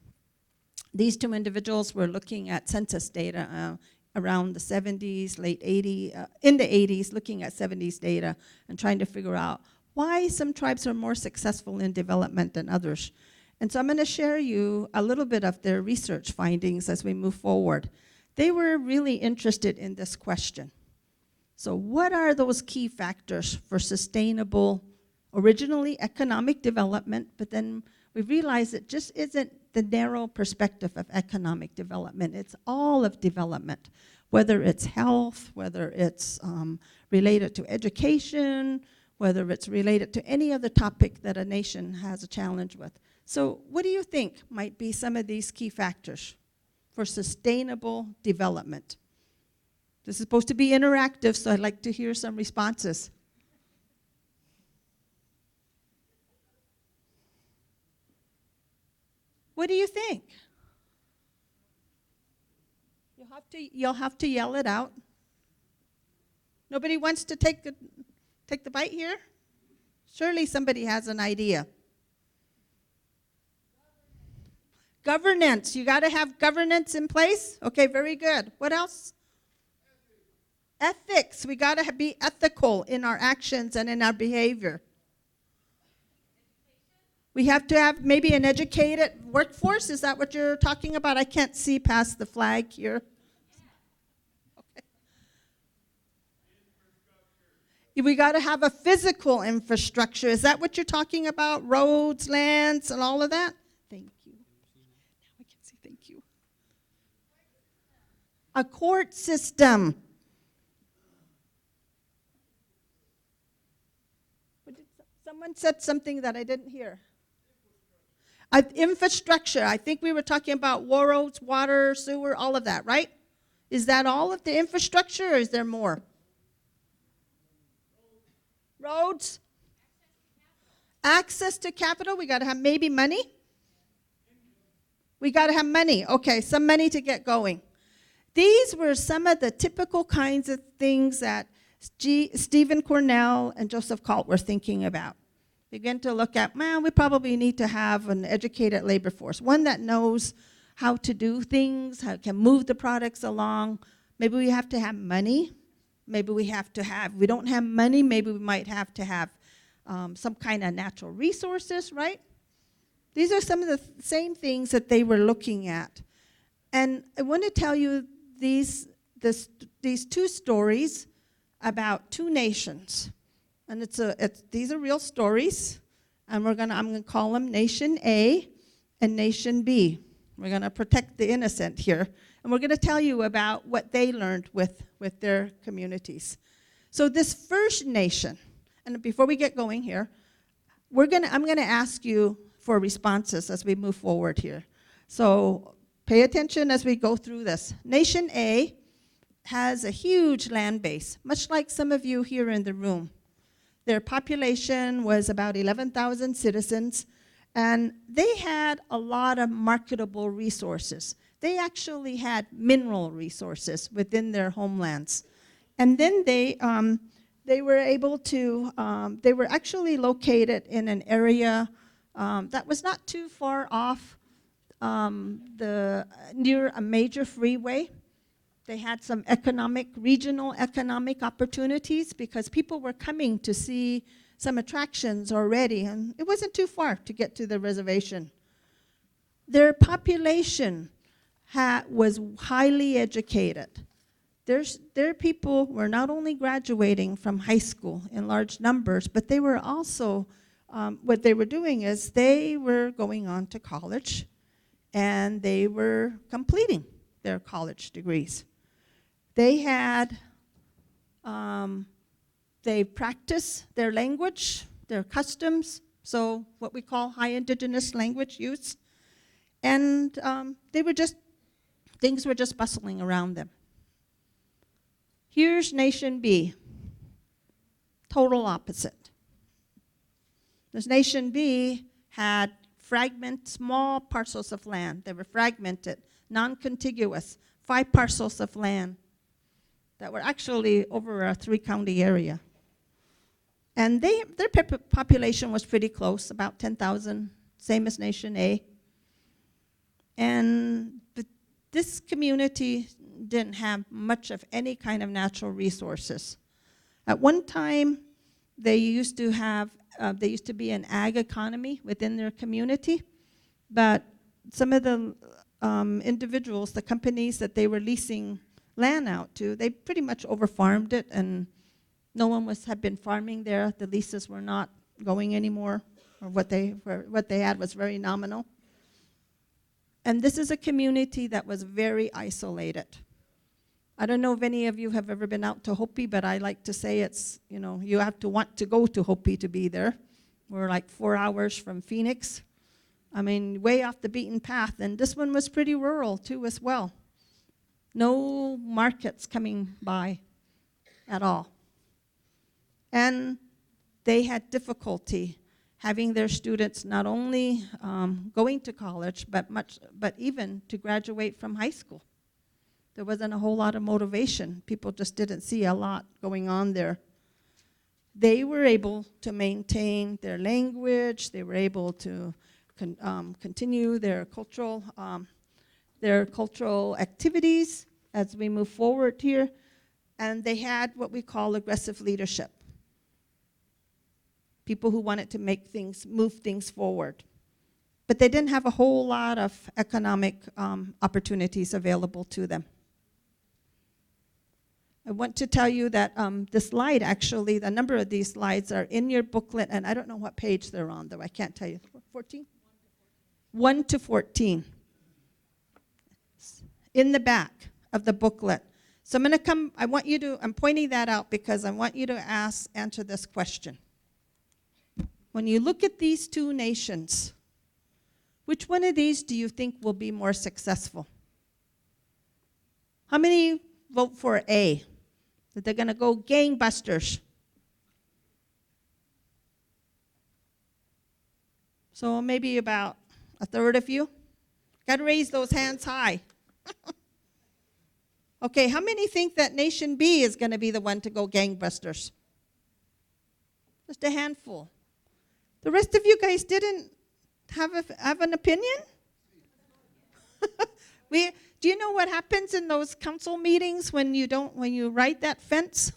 These two individuals were looking at census data around the 70s, late 80s, in the 80s, looking at 70s data and trying to figure out why some tribes are more successful in development than others. And so I'm going to share you a little bit of their research findings as we move forward. They were really interested in this question. So what are those key factors for sustainable, originally economic development, but then we realize it just isn't the narrow perspective of economic development. It's all of development, whether it's health, whether it's related to education, whether it's related to any other topic that a nation has a challenge with. So what do you think might be some of these key factors for sustainable development? This is supposed to be interactive, so I'd like to hear some responses. What do you think? You'll have to yell it out. Nobody wants to take the bite here? Surely somebody has an idea. Governance. You got to have governance in place? Okay, very good. What else? Ethics. We got to be ethical in our actions and in our behavior. We have to have maybe an educated workforce. Is that what you're talking about? I can't see past the flag here. Okay. We got to have a physical infrastructure. Is that what you're talking about? Roads, lands, and all of that? Thank you. Now I can see. Thank you. A court system. Someone said something that I didn't hear. Infrastructure. I think we were talking about roads, water, sewer, all of that, right? Is that all of the infrastructure, or is there more? Roads. Access to capital. We got to have maybe money. We got to have money. Okay, some money to get going. These were some of the typical kinds of things that Stephen Cornell and Joseph Kalt were thinking about. Begin to look at, we probably need to have an educated labor force, one that knows how to do things, how can move the products along. Maybe we have to have money. Maybe we don't have money, maybe we might have to have some kind of natural resources, right? These are some of the same things that they were looking at. And I want to tell you these two stories about two nations. And these are real stories, and I'm gonna call them Nation A and Nation B. We're gonna protect the innocent here, and we're gonna tell you about what they learned with their communities. So this first nation, and before we get going here, I'm gonna ask you for responses as we move forward here. So pay attention as we go through this. Nation A has a huge land base, much like some of you here in the room. Their population was about 11,000 citizens, and they had a lot of marketable resources. They actually had mineral resources within their homelands. And then they were able to, they were actually located in an area that was not too far off near a major freeway. They had some regional economic opportunities because people were coming to see some attractions already, and it wasn't too far to get to the reservation. Their population was highly educated. Their people were not only graduating from high school in large numbers, but they were also, what they were doing is they were going on to college, and they were completing their college degrees. They had, they practiced their language, their customs, so what we call high indigenous language use, and things were just bustling around them. Here's Nation B, total opposite. This Nation B had small parcels of land. They were fragmented, non-contiguous, 5 parcels of land that were actually over a 3-county area. And their population was pretty close, about 10,000, same as Nation A. And this community didn't have much of any kind of natural resources. At one time, they used to be an ag economy within their community, but some of the individuals, the companies that they were leasing land out to, they pretty much overfarmed it, and no one had been farming there. The leases were not going anymore, or what they had was very nominal. And this is a community that was very isolated. I don't know if any of you have ever been out to Hopi, but I like to say it's, you have to want to go to Hopi to be there. We're like 4 hours from Phoenix. I mean, way off the beaten path. And this one was pretty rural too as well. No markets coming by at all. And they had difficulty having their students not only going to college, but even to graduate from high school. There wasn't a whole lot of motivation. People just didn't see a lot going on there. They were able to maintain their language. They were able to continue their cultural activities as we move forward here. And they had what we call aggressive leadership. People who wanted to move things forward. But they didn't have a whole lot of economic opportunities available to them. I want to tell you that the slide, actually, the number of these slides are in your booklet, and I don't know what page they're on, though. I can't tell you. 14? 1 to 14. In the back of the booklet. So I'm going to I'm pointing that out because I want you to answer this question. When you look at these 2 nations, which one of these do you think will be more successful? How many vote for A? That they're going to go gangbusters. So maybe about a third of you. Got to raise those hands high. Okay, how many think that Nation B is going to be the one to go gangbusters? Just a handful. The rest of you guys didn't have an opinion? Do you know what happens in those council meetings when you write that fence?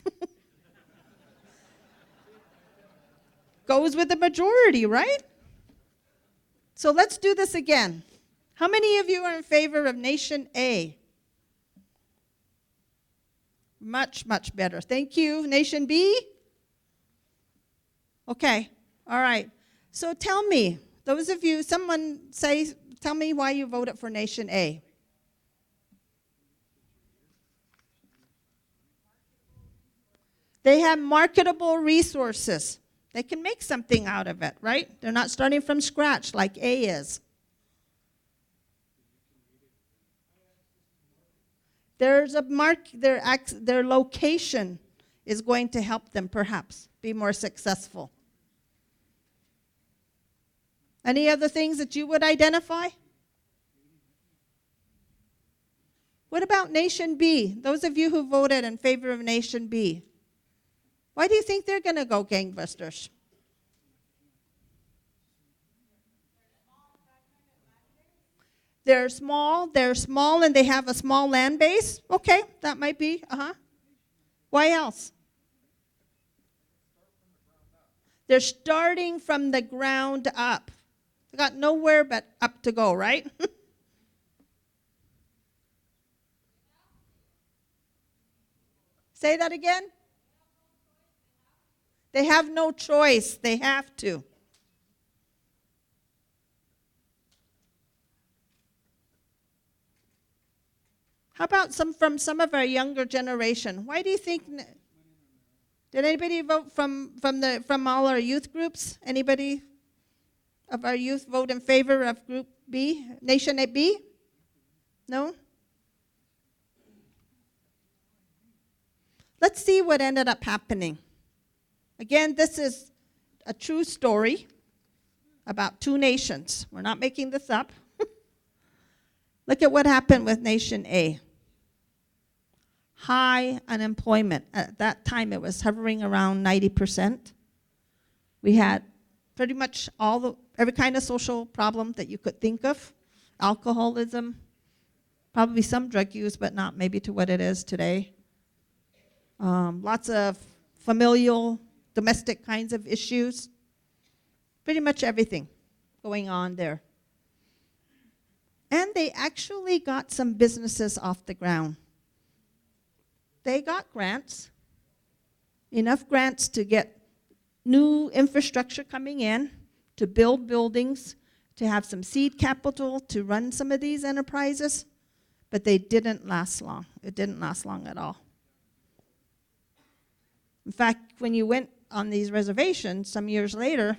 Goes with the majority, right? So let's do this again. How many of you are in favor of Nation A? Much, much better. Thank you. Nation B? Okay. All right. So tell me, those of you, tell me why you voted for Nation A. They have marketable resources. They can make something out of it, right? They're not starting from scratch like A is. There's a their location is going to help them perhaps be more successful. Any other things that you would identify? What about Nation B? Those of you who voted in favor of Nation B. Why do you think they're going to go gangbusters? They're small, and they have a small land base. Okay, that might be, Why else? They're starting from the ground up. They got nowhere but up to go, right? Say that again. They have no choice. They have to. How about from some of our younger generation? Why do you think? Did anybody vote from all our youth groups? Anybody of our youth vote in favor of Group B, Nation B? No? Let's see what ended up happening. Again, this is a true story about two nations. We're not making this up. Look at what happened with Nation A. High unemployment. At that time, it was hovering around 90%. We had pretty much every kind of social problem that you could think of. Alcoholism, probably some drug use, but not maybe to what it is today. Lots of familial, domestic kinds of issues. Pretty much everything going on there. And they actually got some businesses off the ground. They got grants, enough grants to get new infrastructure coming in, to build buildings, to have some seed capital to run some of these enterprises, but they didn't last long. It didn't last long at all. In fact, when you went on these reservations some years later,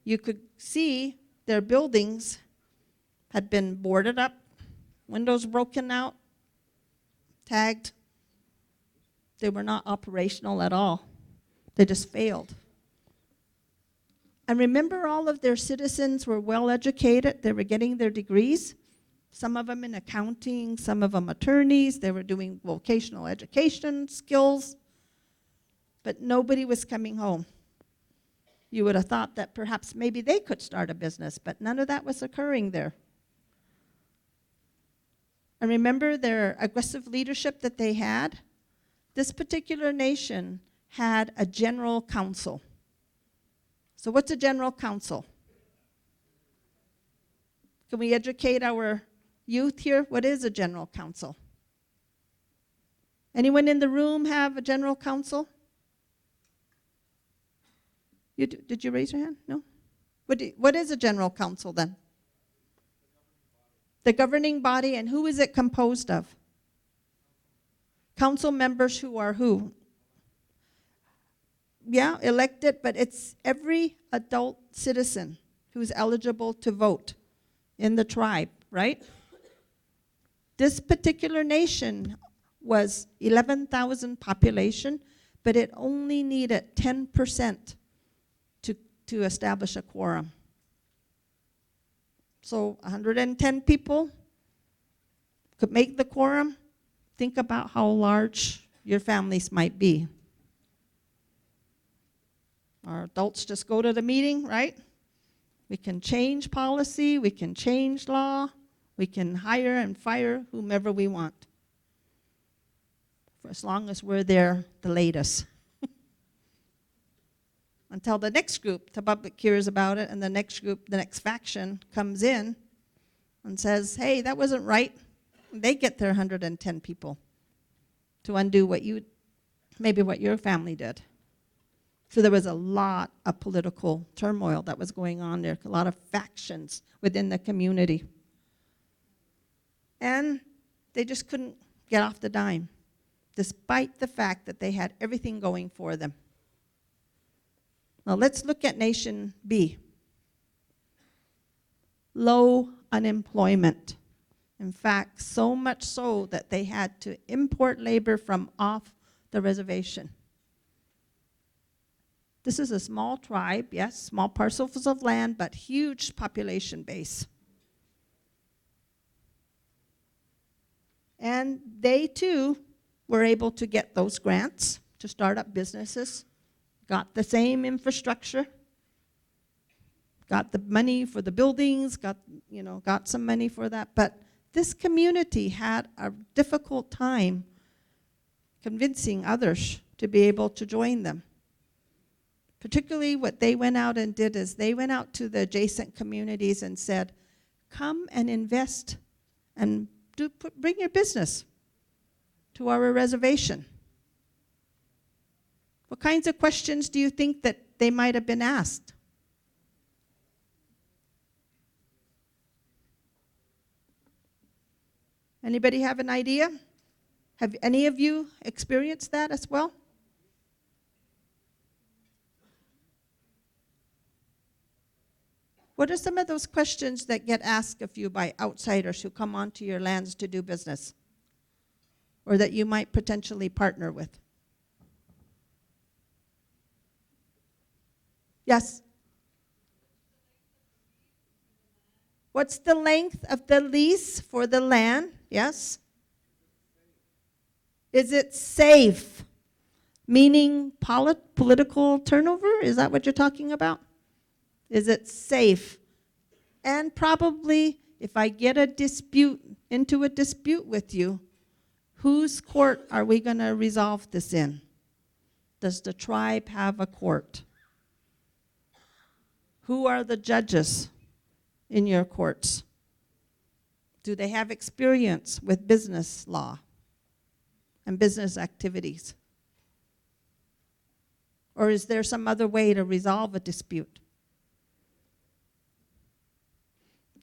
you could see their buildings had been boarded up, windows broken out, tagged. They were not operational at all. They just failed. And remember, all of their citizens were well educated. They were getting their degrees, some of them in accounting, some of them attorneys. They were doing vocational education skills, but nobody was coming home. You would have thought that perhaps maybe they could start a business, but none of that was occurring there. And remember their aggressive leadership that they had? This particular nation had a general council. So what's a general council? Can we educate our youth here? What is a general council? Anyone in the room have a general council? Did you raise your hand? No? What is a general council then? The governing body, and who is it composed of? Council members who are who? Yeah, elected, but it's every adult citizen who's eligible to vote in the tribe, right? This particular nation was 11,000 population, but it only needed 10% to establish a quorum. So 110 people could make the quorum. Think about how large your families might be. Our adults just go to the meeting, right? We can change policy, we can change law, we can hire and fire whomever we want, for as long as we're there the latest. Until the next group, the public hears about it, and the next group, the next faction comes in and says, hey, that wasn't right. They get their 110 people to undo what your family did. So there was a lot of political turmoil that was going on there, a lot of factions within the community. And they just couldn't get off the dime, despite the fact that they had everything going for them. Now let's look at Nation B. Low unemployment. In fact, so much so that they had to import labor from off the reservation. This is a small tribe, yes, small parcels of land, but huge population base. And they too were able to get those grants to start up businesses, got the same infrastructure, got the money for the buildings, got some money for that. But this community had a difficult time convincing others to be able to join them. Particularly what they went out and did is they went out to the adjacent communities and said, come and invest and bring your business to our reservation. What kinds of questions do you think that they might have been asked? Anybody have an idea? Have any of you experienced that as well? What are some of those questions that get asked of you by outsiders who come onto your lands to do business? Or that you might potentially partner with? Yes? What's the length of the lease for the land? Yes? Is it safe? Meaning political turnover? Is that what you're talking about? Is it safe? And probably, if I get into a dispute with you, whose court are we going to resolve this in? Does the tribe have a court? Who are the judges in your courts? Do they have experience with business law and business activities? Or is there some other way to resolve a dispute?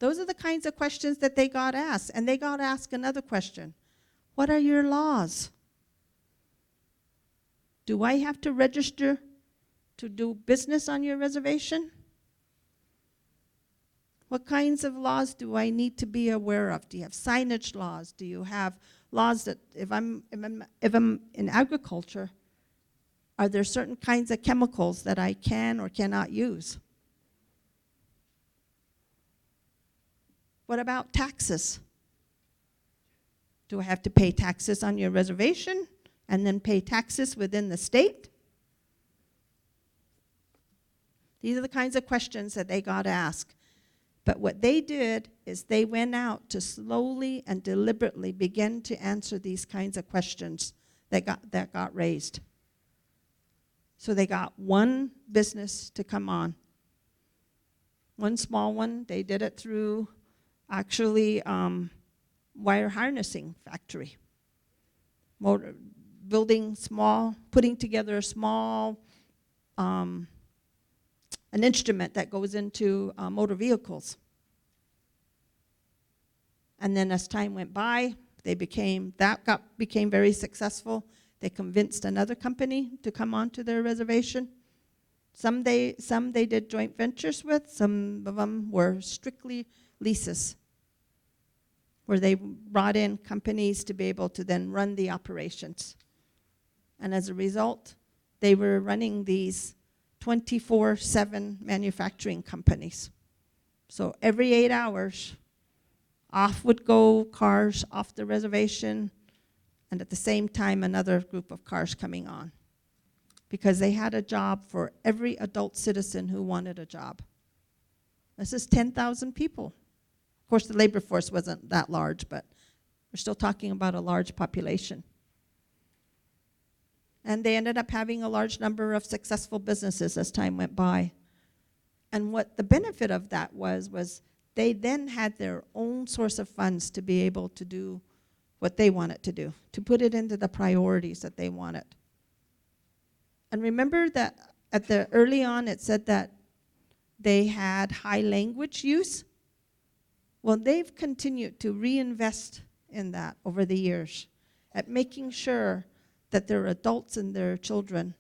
Those are the kinds of questions that they got asked. And they got asked another question. What are your laws? Do I have to register to do business on your reservation? What kinds of laws do I need to be aware of? Do you have signage laws? Do you have laws that if I'm in agriculture, are there certain kinds of chemicals that I can or cannot use? What about taxes? Do I have to pay taxes on your reservation and then pay taxes within the state? These are the kinds of questions that they got asked. But what they did is they went out to slowly and deliberately begin to answer these kinds of questions that got raised. So they got one business to come on. One small one. They did it through actually wire harnessing factory. Building small, putting together a small, an instrument that goes into motor vehicles. And then as time went by, became very successful. They convinced another company to come onto their reservation. Some they did joint ventures with, some of them were strictly leases, where they brought in companies to be able to then run the operations. And as a result, they were running these 24/7 manufacturing companies. So every 8 hours, off would go cars off the reservation, and at the same time, another group of cars coming on. Because they had a job for every adult citizen who wanted a job. This is 10,000 people. Of course, the labor force wasn't that large, but we're still talking about a large population. And they ended up having a large number of successful businesses as time went by. And what the benefit of that was they then had their own source of funds to be able to do what they wanted to do, to put it into the priorities that they wanted. And remember that early on it said that they had high language use? Well, they've continued to reinvest in that over the years, at making sure that their adults and their children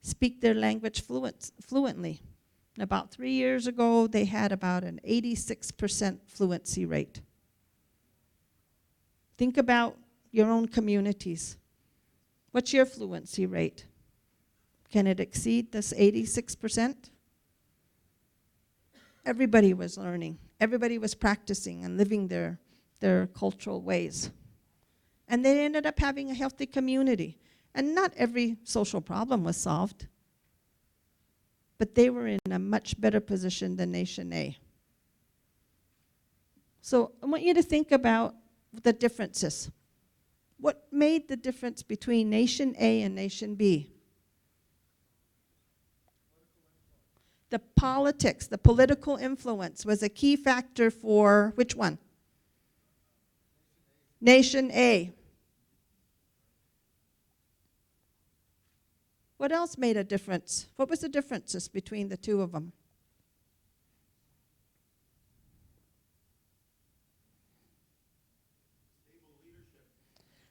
speak their language fluently. And about 3 years ago, they had about an 86% fluency rate. Think about your own communities. What's your fluency rate? Can it exceed this 86%? Everybody was learning. Everybody was practicing and living their cultural ways. And they ended up having a healthy community. And not every social problem was solved, but they were in a much better position than Nation A. So I want you to think about the differences. What made the difference between Nation A and Nation B? The politics, the political influence was a key factor for which one? Nation A. What else made a difference? What was the differences between the two of them?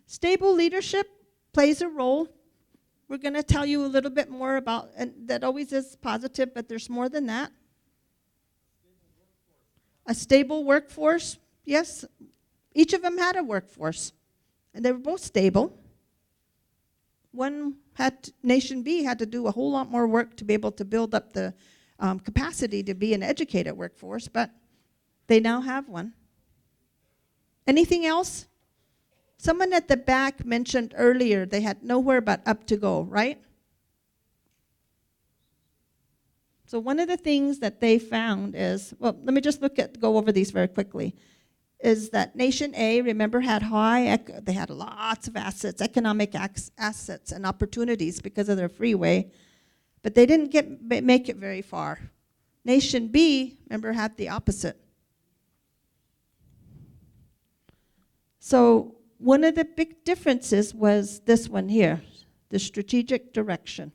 Stable leadership plays a role. We're going to tell you a little bit more about, and that always is positive, but there's more than that. A stable workforce, yes. Each of them had a workforce, and they were both stable. Nation B had to do a whole lot more work to be able to build up the capacity to be an educated workforce, but they now have one. Anything else? Someone at the back mentioned earlier they had nowhere but up to go, right? So one of the things that they found is, well, let me just go over these very quickly, is that Nation A, remember, they had lots of assets, economic assets and opportunities because of their freeway, but they didn't make it very far. Nation B, remember, had the opposite. So one of the big differences was this one here, the strategic direction.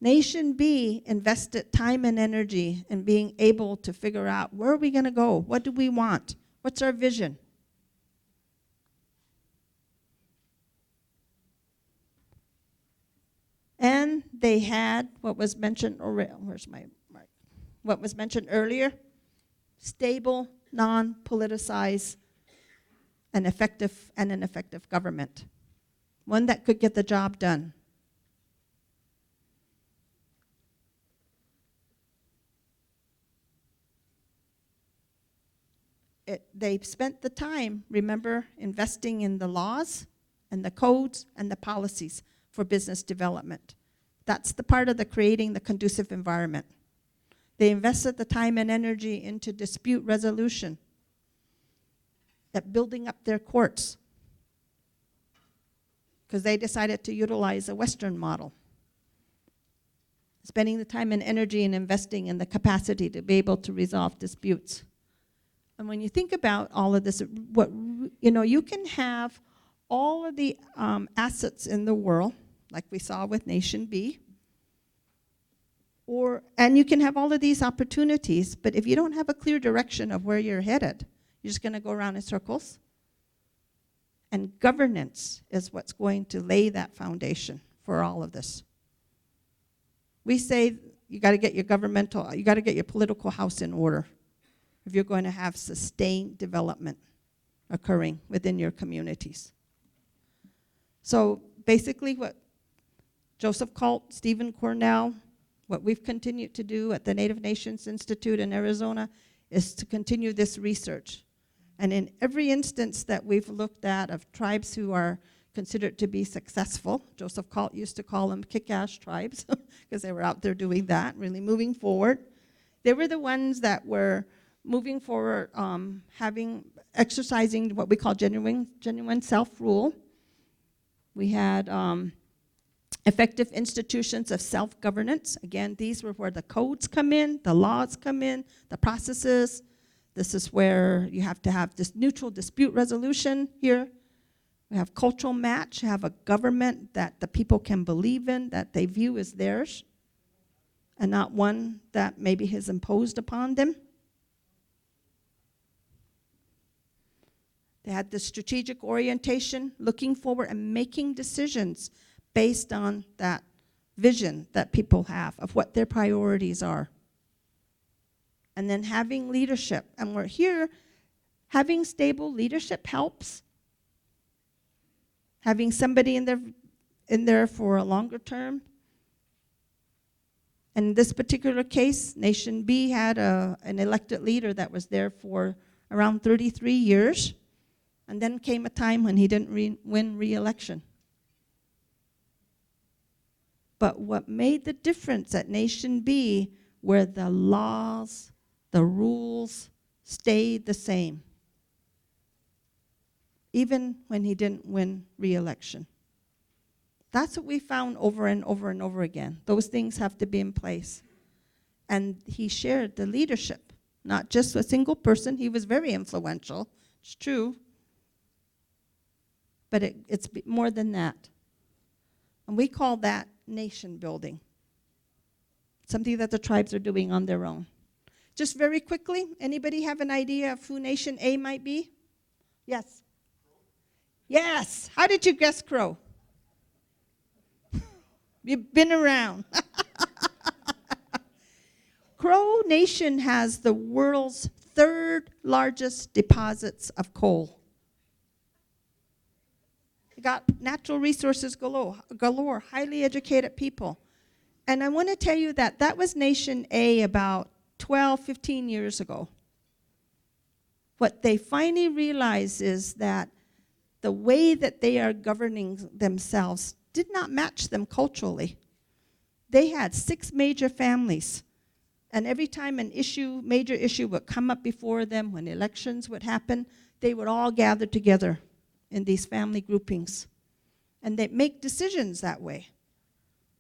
Nation B invested time and energy in being able to figure out, where are we going to go? What do we want? What's our vision? And they had what was mentioned, where's my mark? What was mentioned earlier, stable, non-politicized, an effective government. One that could get the job done. They spent the time, remember, investing in the laws and the codes and the policies for business development. That's the part of the creating the conducive environment. They invested the time and energy into dispute resolution, at building up their courts, because they decided to utilize a Western model. Spending the time and energy and investing in the capacity to be able to resolve disputes. And when you think about all of this, you can have all of the assets in the world, like we saw with Nation B, and you can have all of these opportunities, but if you don't have a clear direction of where you're headed, you're just going to go around in circles. And governance is what's going to lay that foundation for all of this. We say you got to get your political house in order if you're going to have sustained development occurring within your communities. So basically what Joseph Colt, Stephen Cornell, what we've continued to do at the Native Nations Institute in Arizona is to continue this research. And in every instance that we've looked at of tribes who are considered to be successful, Joseph Colt used to call them kick-ass tribes because they were out there doing that, really moving forward. They were the ones that were moving forward, exercising what we call genuine self-rule. We had effective institutions of self-governance. Again, these were where the codes come in, the laws come in, the processes. This is where you have to have this neutral dispute resolution here. We have cultural match, have a government that the people can believe in, that they view as theirs, and not one that maybe has imposed upon them. They had the strategic orientation, looking forward and making decisions based on that vision that people have of what their priorities are. And then having leadership. And we're here, having stable leadership helps. Having somebody in there for a longer term. In this particular case, Nation B had an elected leader that was there for around 33 years. And then came a time when he didn't win re-election. But what made the difference at Nation B were the laws, the rules stayed the same, even when he didn't win re-election. That's what we found over and over and over again. Those things have to be in place. And he shared the leadership, not just a single person. He was very influential, it's true. But it's more than that. And we call that nation building. Something that the tribes are doing on their own. Just very quickly, anybody have an idea of who Nation A might be? Yes. Yes. How did you guess Crow? You've been around. Crow Nation has the world's third largest deposits of coal. They got natural resources galore, highly educated people. And I want to tell you that that was Nation A about 12, 15 years ago. What they finally realized is that the way that they are governing themselves did not match them culturally. They had 6 major families. And every time major issue would come up before them, when elections would happen, they would all gather together in these family groupings. And they'd make decisions that way.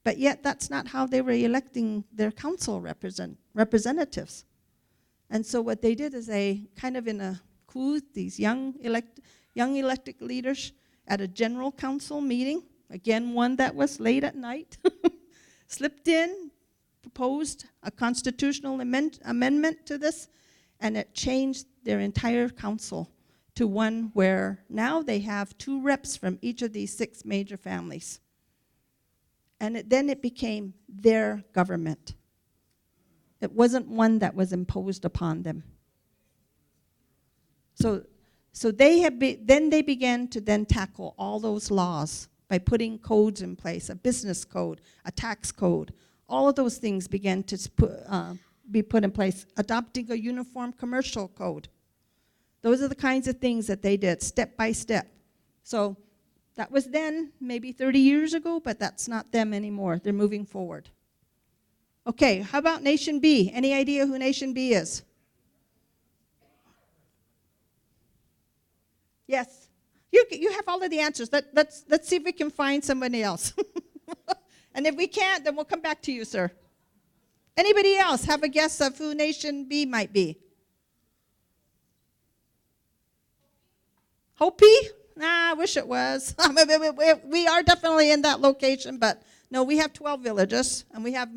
But yet that's not how they were electing their council representatives. And so what they did is they kind of in a coup, these young elected leaders at a general council meeting, again one that was late at night, slipped in, proposed a constitutional amendment to this, and it changed their entire council to one where now they have 2 reps from each of these 6 major families. And then it became their government. It wasn't one that was imposed upon them. So they began to then tackle all those laws by putting codes in place, a business code, a tax code. All of those things began to be put in place, adopting a uniform commercial code. Those are the kinds of things that they did, step by step. So that was then, maybe 30 years ago, but that's not them anymore. They're moving forward. Okay, how about Nation B? Any idea who Nation B is? Yes. You have all of the answers. Let's see if we can find somebody else. And if we can't, then we'll come back to you, sir. Anybody else have a guess of who Nation B might be? Hopi? Nah, I wish it was. We are definitely in that location, but no, we have 12 villages, and we have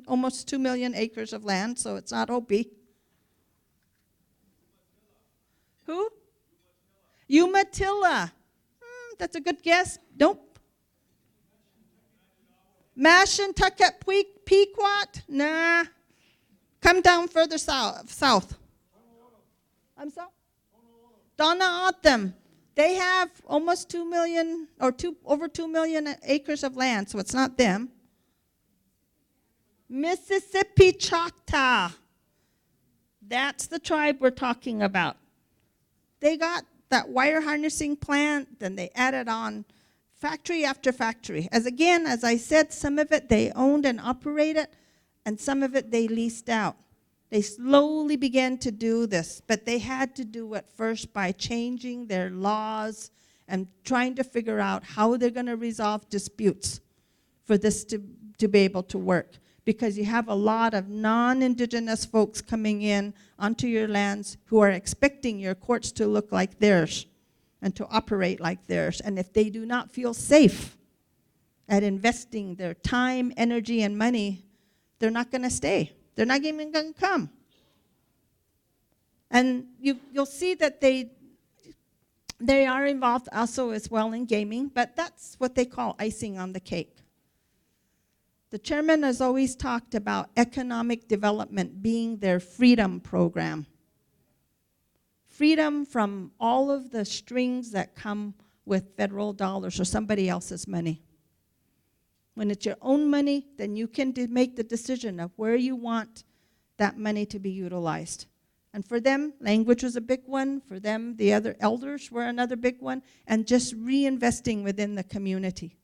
almost 2 million acres of land, so it's not Hopi. Who? Umatilla. That's a good guess. Nope. Mashantucket Pequot? Nah. Come down further south. I'm sorry? Donna Otham. They have almost 2 million, or over 2 million acres of land, so it's not them. Mississippi Choctaw. That's the tribe we're talking about. They got that wire harnessing plant, then they added on factory after factory. As I said, some of it they owned and operated, and some of it they leased out. They slowly began to do this, but they had to do it first by changing their laws and trying to figure out how they're going to resolve disputes for this to be able to work. Because you have a lot of non-indigenous folks coming in onto your lands who are expecting your courts to look like theirs and to operate like theirs. And if they do not feel safe at investing their time, energy, and money, they're not going to stay. They're not even going to come. And you'll see that they are involved also as well in gaming, but that's what they call icing on the cake. The chairman has always talked about economic development being their freedom program. Freedom from all of the strings that come with federal dollars or somebody else's money. When it's your own money, then you can make the decision of where you want that money to be utilized. And for them, language was a big one. For them, the other elders were another big one. And just reinvesting within the community.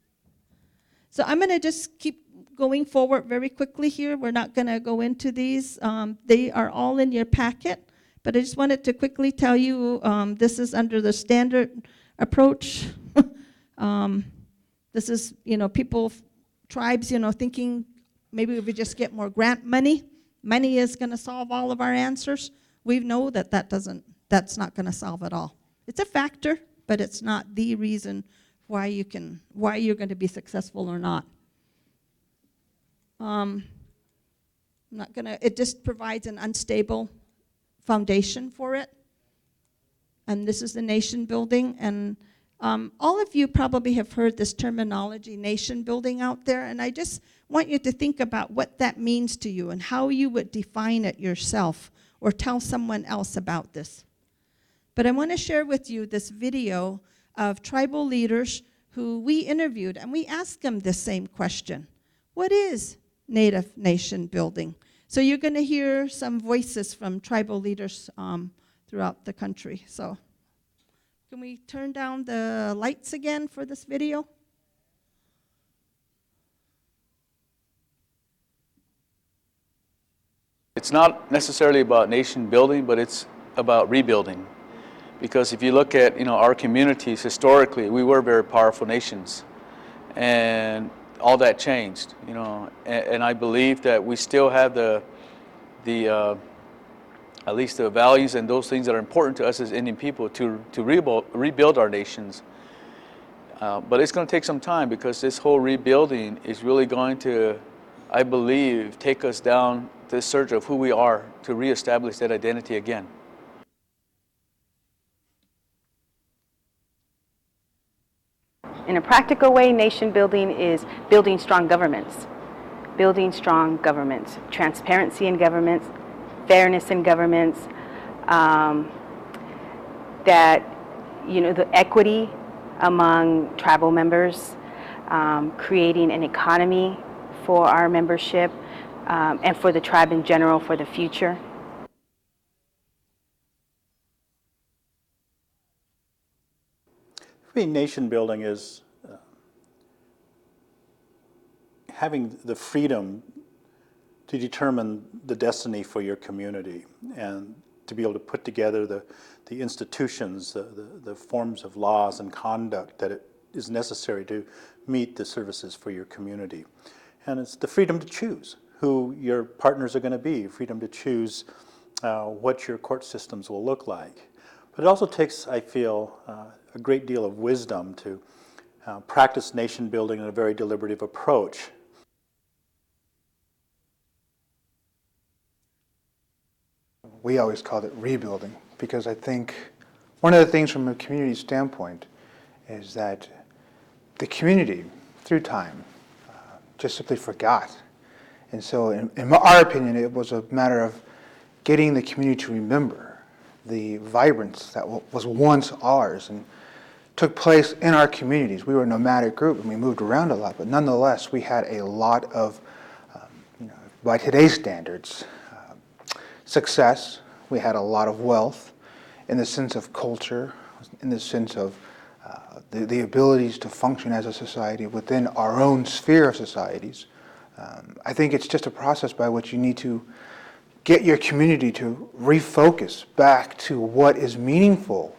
So I'm going to just keep going forward very quickly here. We're not going to go into these. They are all in your packet. But I just wanted to quickly tell you, this is under the standard approach. This is, people, tribes, thinking maybe if we just get more grant money is going to solve all of our answers. We know that that's not going to solve it all. It's a factor, but it's not the reason why you're going to be successful or not. It just provides an unstable foundation for it. and this is the nation building. And all of you probably have heard this terminology, nation building, out there, and I just want you to think about what that means to you and how you would define it yourself or tell someone else about this. But I want to share with you this video of tribal leaders who we interviewed, and we asked them the same question. What is Native nation building? So you're going to hear some voices from tribal leaders throughout the country. So can we turn down the lights again for this video? It's not necessarily about nation building, but it's about rebuilding. Because if you look at our communities historically, we were very powerful nations, and all that changed. And I believe that we still have the at least the values and those things that are important to us as Indian people to rebuild our nations. But it's going to take some time, because this whole rebuilding is really going to, I believe, take us down this search of who we are to reestablish that identity again. In a practical way, nation building is building strong governments, transparency in governments, fairness in governments, that, the equity among tribal members, creating an economy for our membership, and for the tribe in general for the future. For me, nation building is having the freedom to determine the destiny for your community and to be able to put together the institutions, the forms of laws and conduct that it is necessary to meet the services for your community. And it's the freedom to choose who your partners are going to be, freedom to choose what your court systems will look like. But it also takes, I feel, a great deal of wisdom to practice nation building in a very deliberative approach. We always called it rebuilding, because I think one of the things from a community standpoint is that the community, through time, just simply forgot. And so in our opinion, it was a matter of getting the community to remember the vibrance that was once ours and took place in our communities. We were a nomadic group and we moved around a lot, but nonetheless, we had a lot of, by today's standards, success. We had a lot of wealth in the sense of culture, in the sense of the abilities to function as a society within our own sphere of societies. I think it's just a process by which you need to get your community to refocus back to what is meaningful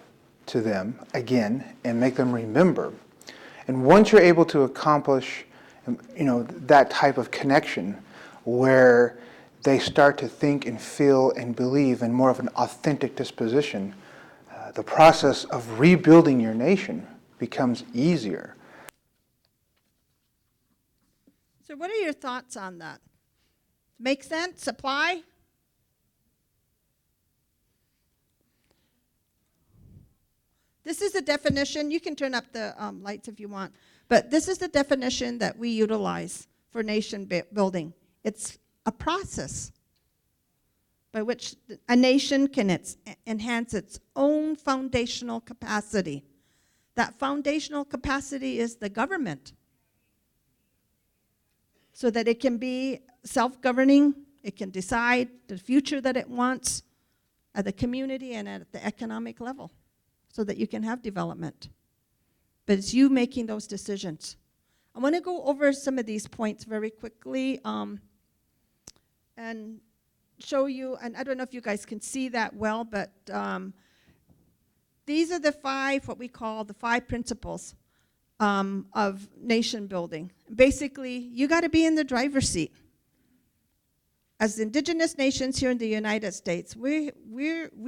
to them again and make them remember. And once you're able to accomplish, that type of connection where they start to think and feel and believe in more of an authentic disposition, the process of rebuilding your nation becomes easier. So what are your thoughts on that? Make sense? Apply? This is the definition. You can turn up the lights if you want. But this is the definition that we utilize for nation building. It's a process by which a nation can enhance its own foundational capacity. That foundational capacity is the government, so that it can be self-governing, it can decide the future that it wants at the community and at the economic level, so that you can have development. But it's you making those decisions. I want to go over some of these points very quickly and show you, and I don't know if you guys can see that well, but these are the five, what we call the 5 principles of nation building. Basically, you got to be in the driver's seat. As indigenous nations here in the United States, we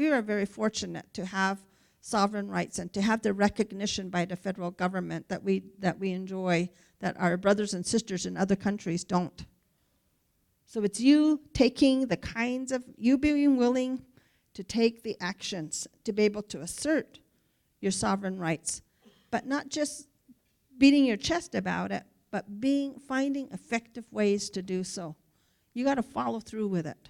are very fortunate to have sovereign rights and to have the recognition by the federal government that we enjoy, that our brothers and sisters in other countries don't. So it's you taking the kinds of, you being willing to take the actions, to be able to assert your sovereign rights, but not just beating your chest about it, but finding effective ways to do so. You got to follow through with it.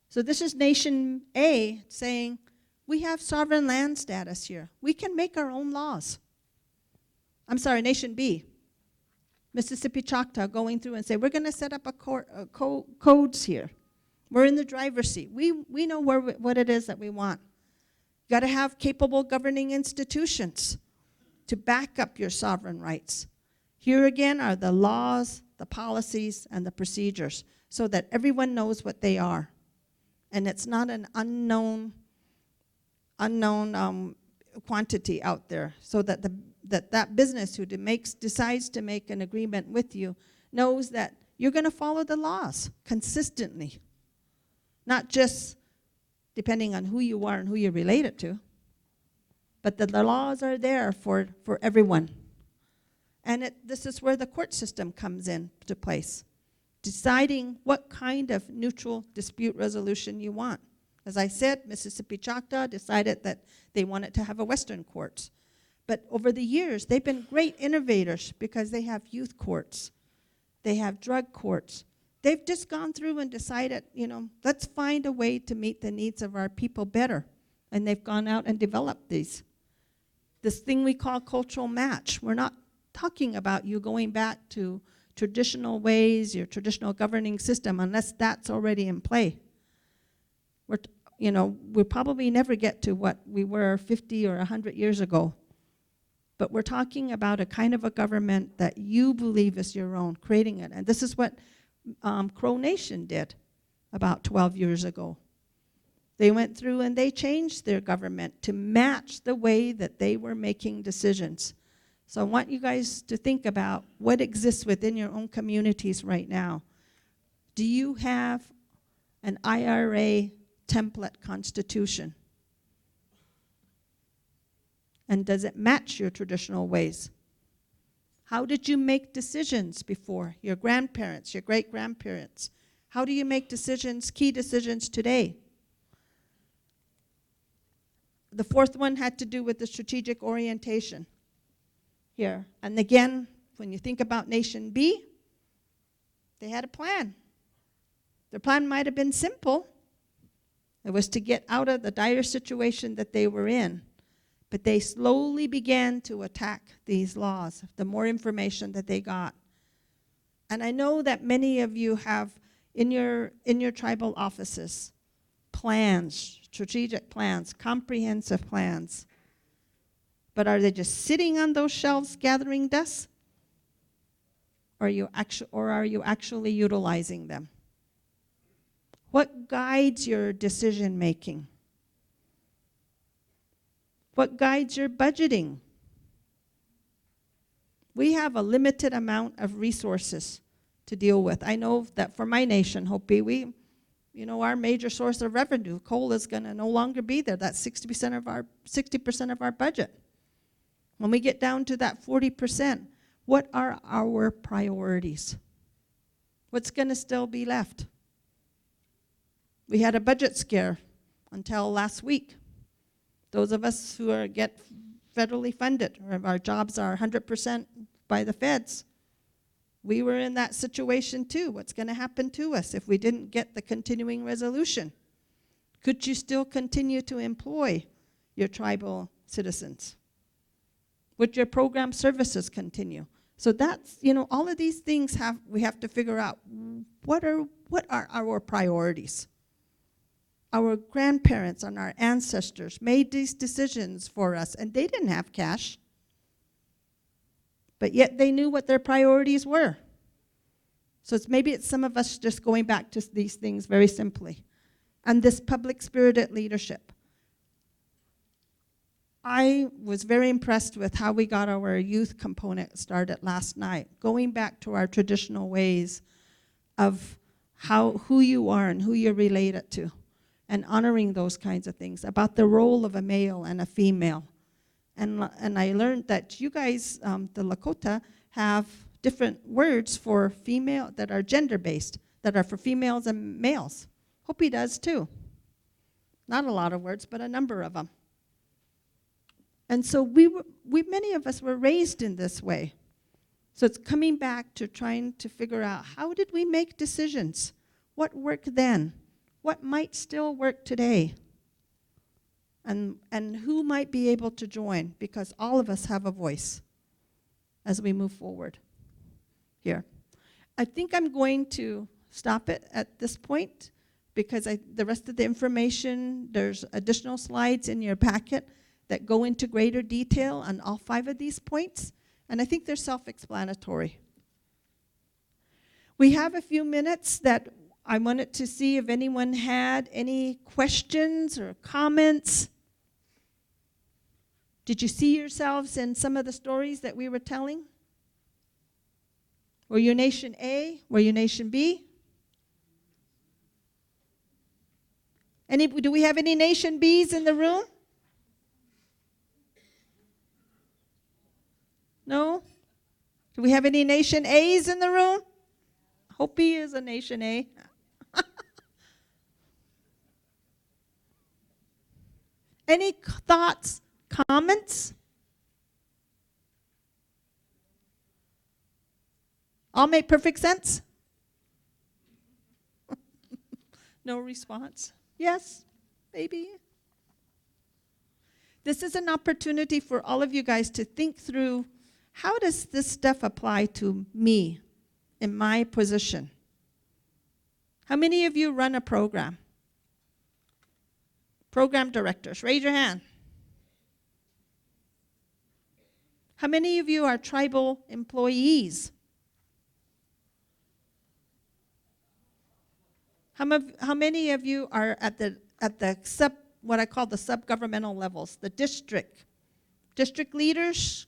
So this is Nation A saying, we have sovereign land status here. We can make our own laws. I'm sorry, Nation B, Mississippi Choctaw, going through and say, we're going to set up codes here. We're in the driver's seat. We know what it is that we want. Got to have capable governing institutions to back up your sovereign rights. Here again are the laws, the policies, and the procedures so that everyone knows what they are. And it's not an unknown quantity out there, so that that business who decides to make an agreement with you knows that you're going to follow the laws consistently, not just depending on who you are and who you're related to, but that the laws are there for everyone. And this is where the court system comes into place, deciding what kind of neutral dispute resolution you want. As I said, Mississippi Choctaw decided that they wanted to have a Western courts. But over the years, they've been great innovators because they have youth courts. They have drug courts. They've just gone through and decided, let's find a way to meet the needs of our people better. And they've gone out and developed this thing we call cultural match. We're not talking about you going back to traditional ways, your traditional governing system, unless that's already in play. We'll probably never get to what we were 50 or 100 years ago. But we're talking about a kind of a government that you believe is your own, creating it. And this is what Crow Nation did about 12 years ago. They went through and they changed their government to match the way that they were making decisions. So I want you guys to think about what exists within your own communities right now. Do you have an IRA template constitution? And does it match your traditional ways? How did you make decisions before? Your grandparents, your great-grandparents. How do you make decisions, key decisions today? The fourth one had to do with the strategic orientation here. And again, when you think about Nation B, they had a plan. Their plan might have been simple. It was to get out of the dire situation that they were in. But they slowly began to attack these laws, the more information that they got. And I know that many of you have, in your tribal offices, plans, strategic plans, comprehensive plans. But are they just sitting on those shelves gathering dust? Or are you actually utilizing them? What guides your decision making? What guides your budgeting? We have a limited amount of resources to deal with. I know that for my nation, Hopi, our major source of revenue, coal, is going to no longer be there. That's 60% of our budget. When we get down to that 40%, what are our priorities? What's going to still be left? We had a budget scare until last week. Those of us who get federally funded, or our jobs are 100% by the feds, we were in that situation too. What's going to happen to us if we didn't get the continuing resolution? Could you still continue to employ your tribal citizens? Would your program services continue? So that's, all of these things we have to figure out, what are our priorities? Our grandparents and our ancestors made these decisions for us, and they didn't have cash. But yet they knew what their priorities were. So maybe it's some of us just going back to these things very simply. And this public-spirited leadership. I was very impressed with how we got our youth component started last night, going back to our traditional ways of who you are and who you're related to, and honoring those kinds of things, about the role of a male and a female. And I learned that you guys, the Lakota, have different words for female that are gender-based, that are for females and males. Hopi does too. Not a lot of words, but a number of them. And so many of us were raised in this way. So it's coming back to trying to figure out, how did we make decisions? What worked then? What might still work today? And who might be able to join? Because all of us have a voice as we move forward here. I think I'm going to stop it at this point, because the rest of the information, there's additional slides in your packet that go into greater detail on all 5 of these points, and I think they're self-explanatory. We have a few minutes that I wanted to see if anyone had any questions or comments. Did you see yourselves in some of the stories that we were telling? Were you Nation A? Were you Nation B? Do we have any Nation Bs in the room? No? Do we have any Nation A's in the room? Hopi is a Nation A. Any thoughts, comments? All make perfect sense? No response? Yes, maybe. This is an opportunity for all of you guys to think through, how does this stuff apply to me in my position? How many of you run a program? Program directors, raise your hand. How many of you are tribal employees? How many of you are at the what I call the sub-governmental levels, the district leaders?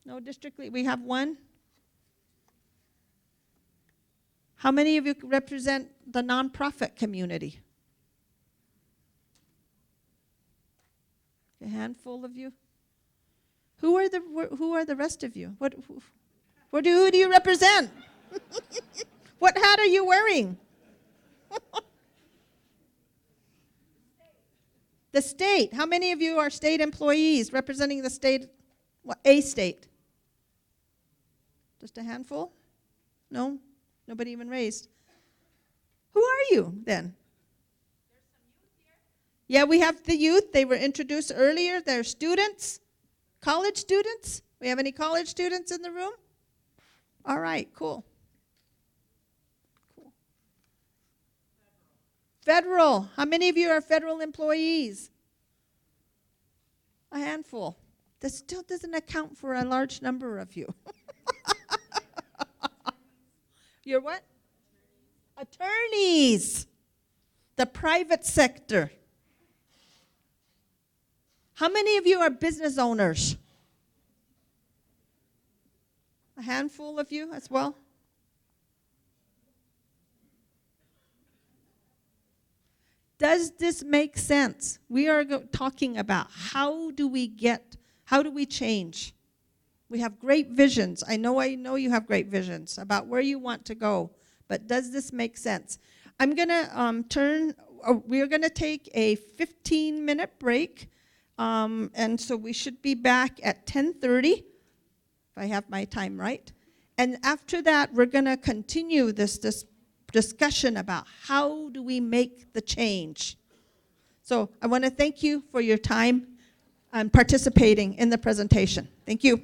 No district lead. We have one. How many of you represent the nonprofit community? A handful of you. Who are the rest of you? Who do you represent? What hat are you wearing? The state. How many of you are state employees representing the state, a state? Just a handful? No? Nobody even raised. Who are you then? There's some youth here. Yeah, we have the youth. They were introduced earlier. They're students, college students. We have any college students in the room? All right, cool. Federal. How many of you are federal employees? A handful. That still doesn't account for a large number of you. You're what? Attorneys. The private sector. How many of you are business owners? A handful of you as well? Does this make sense? We are talking about how do we change? We have great visions. I know you have great visions about where you want to go, but does this make sense? I'm going to we're going to take a 15-minute break, and so we should be back at 10:30, if I have my time right. And after that, we're going to continue this discussion about how do we make the change. So I want to thank you for your time and participating in the presentation. Thank you.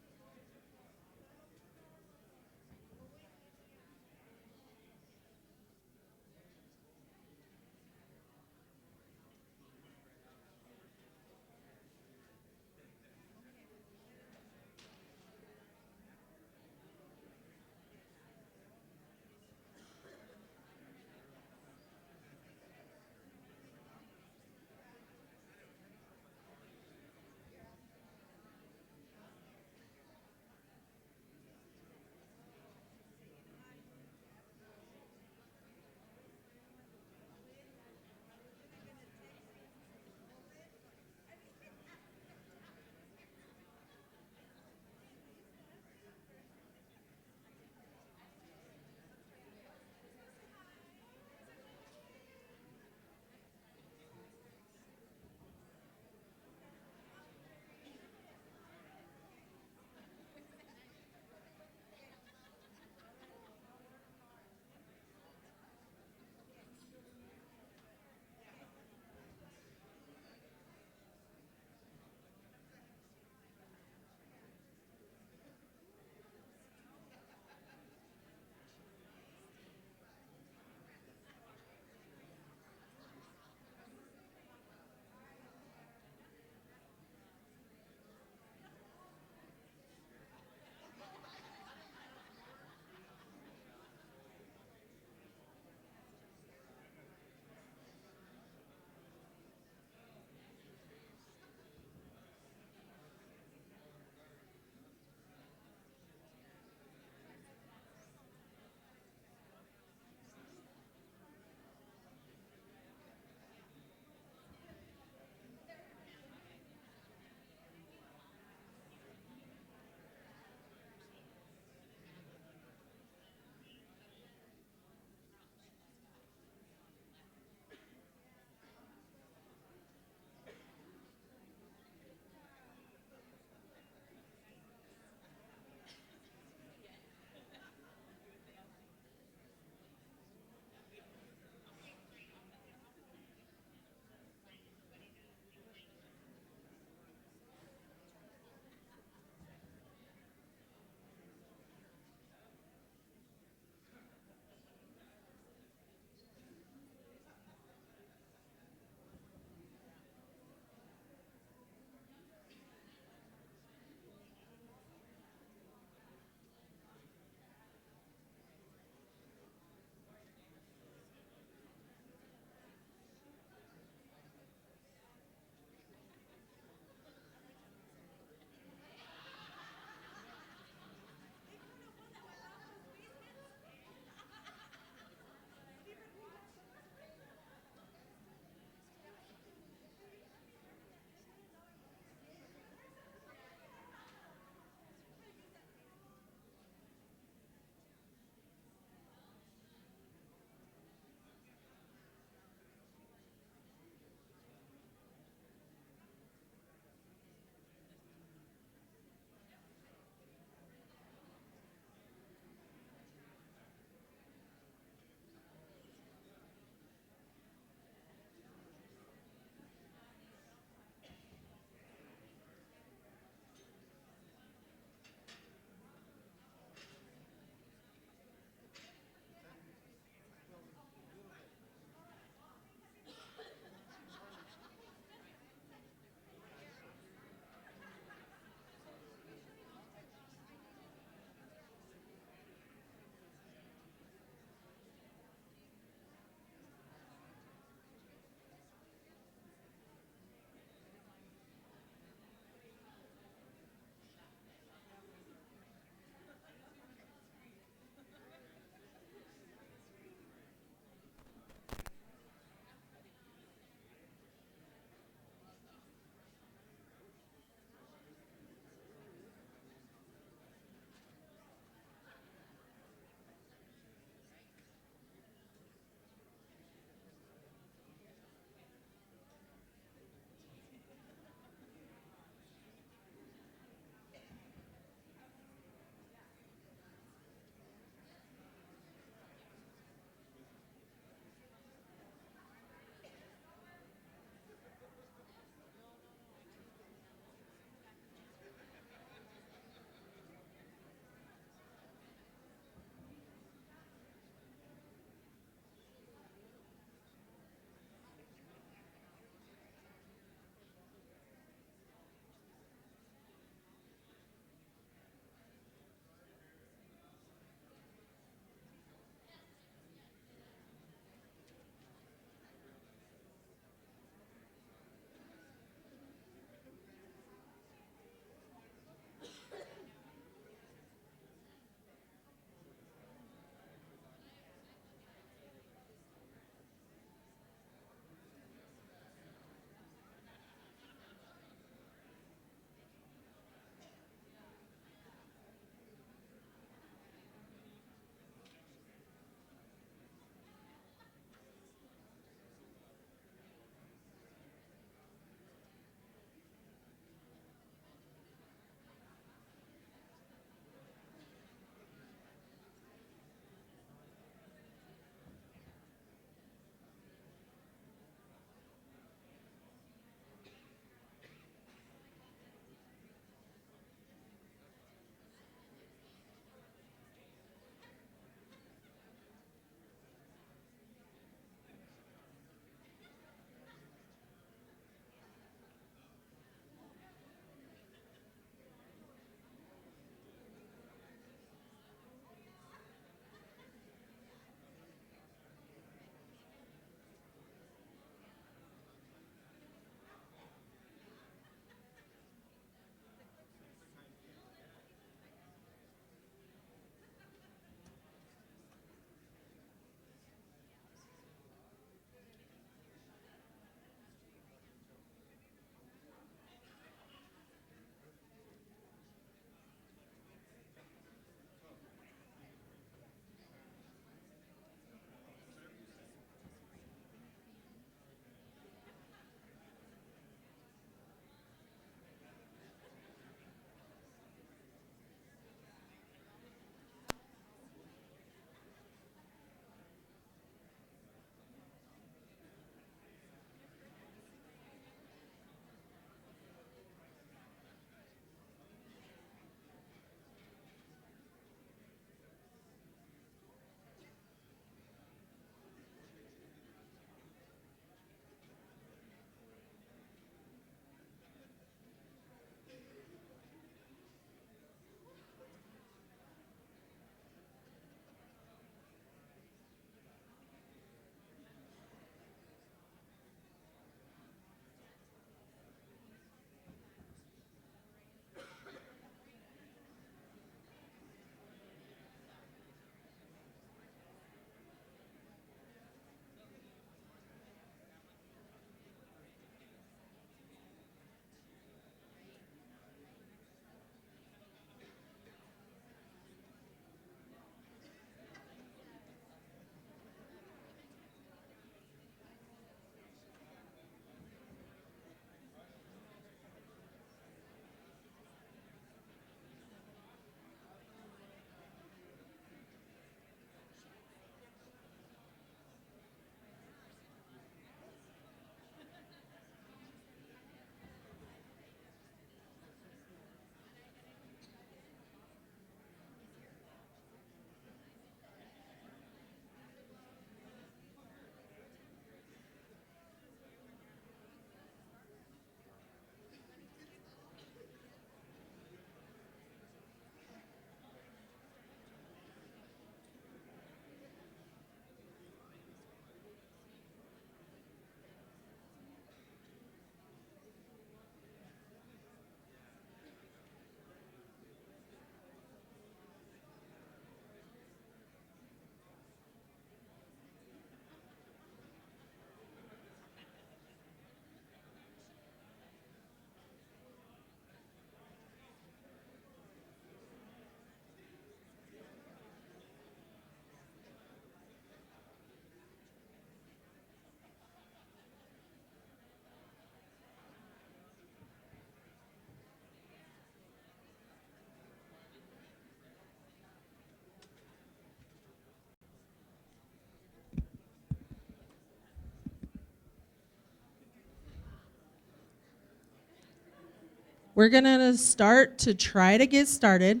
We're gonna start to try to get started.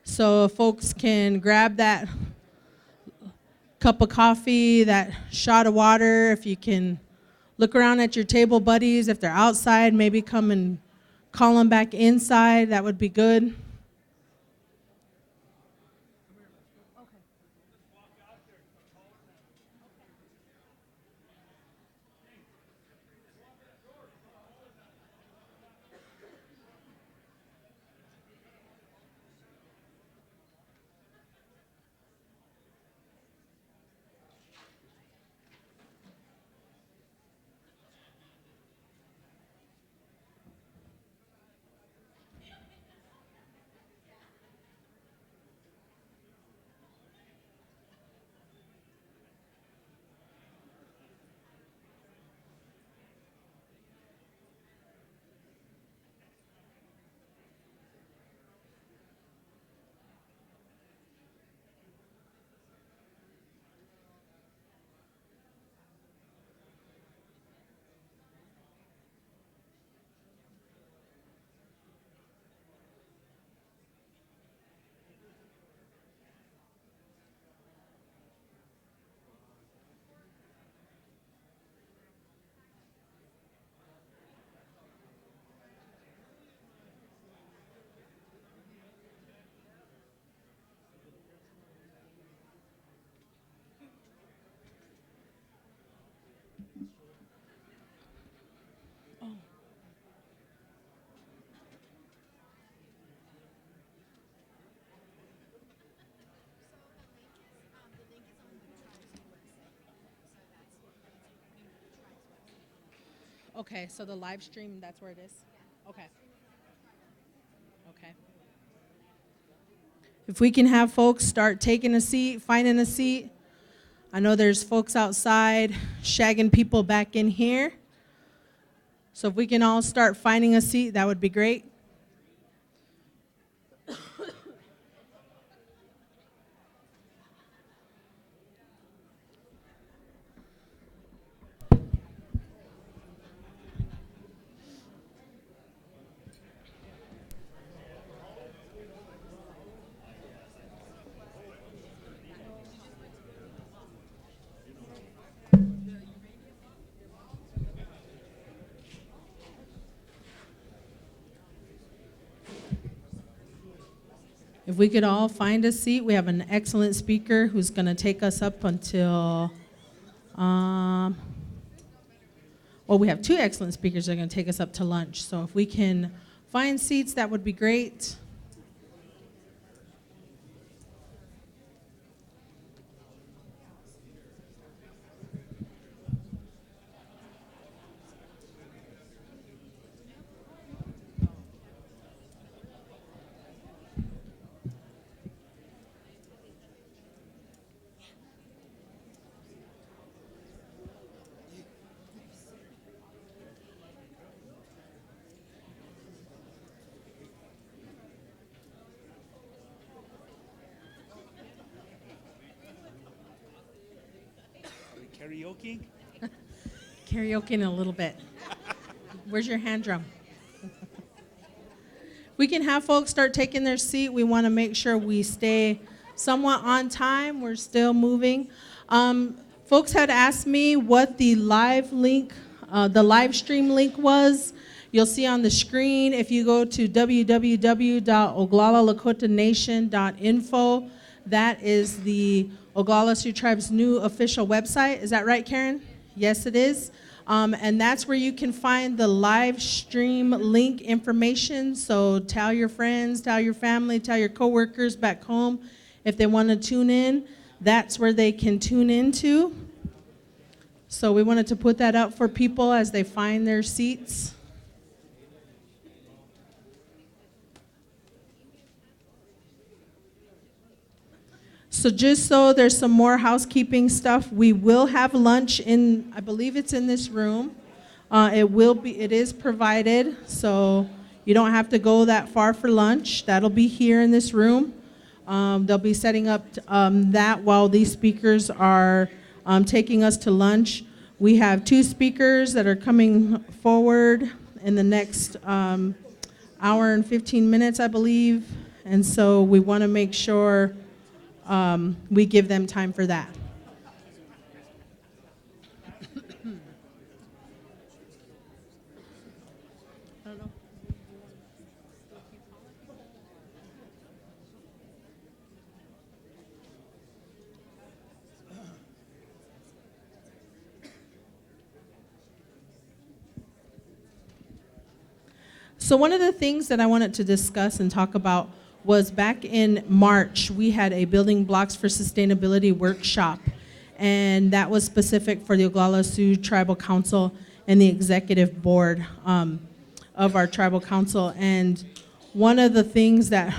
So if folks can grab that cup of coffee, that shot of water, if you can look around at your table buddies, if they're outside, maybe come and call them back inside, that would be good. Okay, so the live stream, that's where it is? Okay. Okay. If we can have folks start taking a seat, finding a seat. I know there's folks outside shagging people back in here. So if we can all start finding a seat, that would be great. If we could all find a seat, we have an excellent speaker who's going to take us up until, well, we have two excellent speakers that are going to take us up to lunch. So if we can find seats, that would be great. Karaoke? Karaoke in a little bit. Where's your hand drum? We can have folks start taking their seat. We want to make sure we stay somewhat on time. We're still moving. Folks had asked me what the live stream link was. You'll see on the screen if you go to www.oglalalakotanation.info. That is the Oglala Sioux Tribe's new official website. Is that right, Karen? Yes, it is. And that's where you can find the live stream link information. So tell your friends, tell your family, tell your coworkers back home if they want to tune in. That's where they can tune into. So we wanted to put that up for people as they find their seats. So just so there's some more housekeeping stuff, we will have lunch in, I believe it's in this room. It is provided, so you don't have to go that far for lunch. That'll be here in this room. They'll be setting up that while these speakers are taking us to lunch. We have two speakers that are coming forward in the next, I hour and 15 minutes, I believe. And so we want to make sure we give them time for that. So one of the things that I wanted to discuss and talk about was back in March, we had a Building Blocks for Sustainability workshop, and that was specific for the Oglala Sioux Tribal Council and the executive board of our tribal council. And one of the things that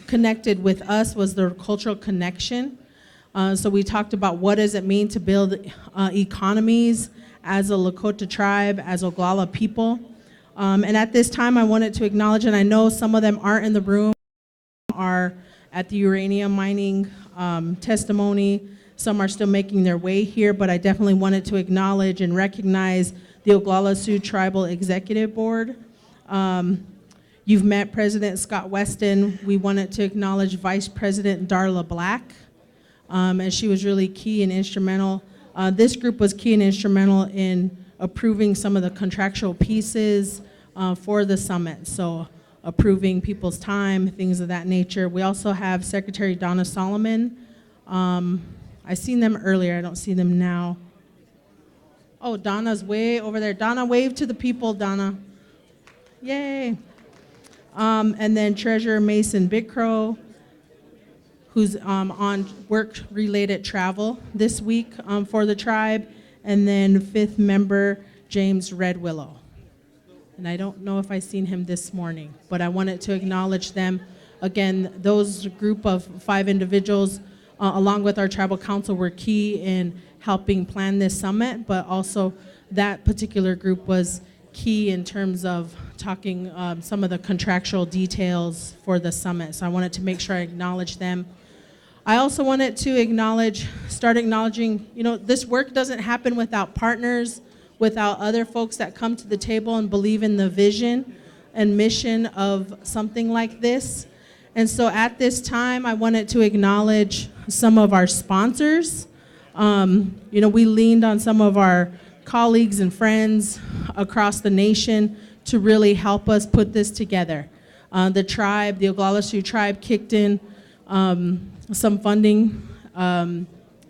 connected with us was the cultural connection. So we talked about what does it mean to build economies as a Lakota tribe, as Oglala people. And at this time, I wanted to acknowledge, and I know some of them aren't in the room, are at the uranium mining testimony. Some are still making their way here, but I definitely wanted to acknowledge and recognize the Oglala Sioux Tribal Executive Board. You've met President Scott Weston. We wanted to acknowledge Vice President Darla Black, and she was really key and instrumental. This group was key and instrumental in approving some of the contractual pieces for the summit. So approving people's time, things of that nature. We also have Secretary Donna Solomon. I seen them earlier, I don't see them now. Oh, Donna's way over there. Donna, wave to the people, Donna. Yay. And then Treasurer Mason Bickrow, who's on work-related travel this week for the tribe. And then 5th member, James Red Willow. And I don't know if I seen him this morning, but I wanted to acknowledge them. Again, those group of 5 individuals, along with our tribal council, were key in helping plan this summit, but also that particular group was key in terms of talking some of the contractual details for the summit. So I wanted to make sure I acknowledge them. I also wanted to start acknowledging, this work doesn't happen without partners, without other folks that come to the table and believe in the vision and mission of something like this. And so at this time, I wanted to acknowledge some of our sponsors. We leaned on some of our colleagues and friends across the nation to really help us put this together. The tribe, the Oglala Sioux tribe, kicked in some funding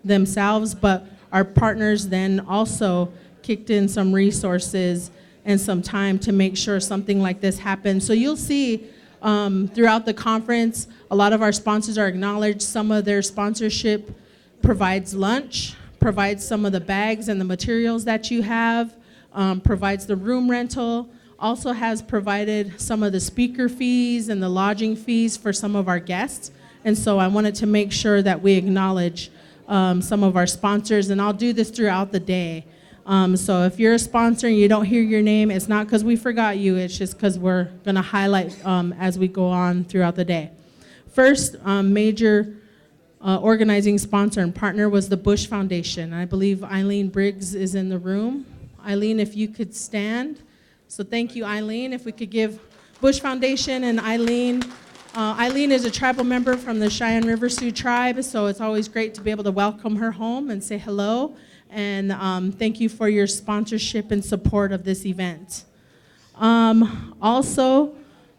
themselves, but our partners then also kicked in some resources and some time to make sure something like this happens. So you'll see throughout the conference, a lot of our sponsors are acknowledged. Some of their sponsorship provides lunch, provides some of the bags and the materials that you have, provides the room rental, also has provided some of the speaker fees and the lodging fees for some of our guests. And so I wanted to make sure that we acknowledge some of our sponsors, and I'll do this throughout the day. So if you're a sponsor and you don't hear your name, it's not because we forgot you, it's just because we're gonna highlight as we go on throughout the day. First major organizing sponsor and partner was the Bush Foundation. I believe Eileen Briggs is in the room. Eileen, if you could stand. So thank you, Eileen. If we could give Bush Foundation and Eileen. Eileen is a tribal member from the Cheyenne River Sioux tribe, so it's always great to be able to welcome her home and say hello. And thank you for your sponsorship and support of this event. Also,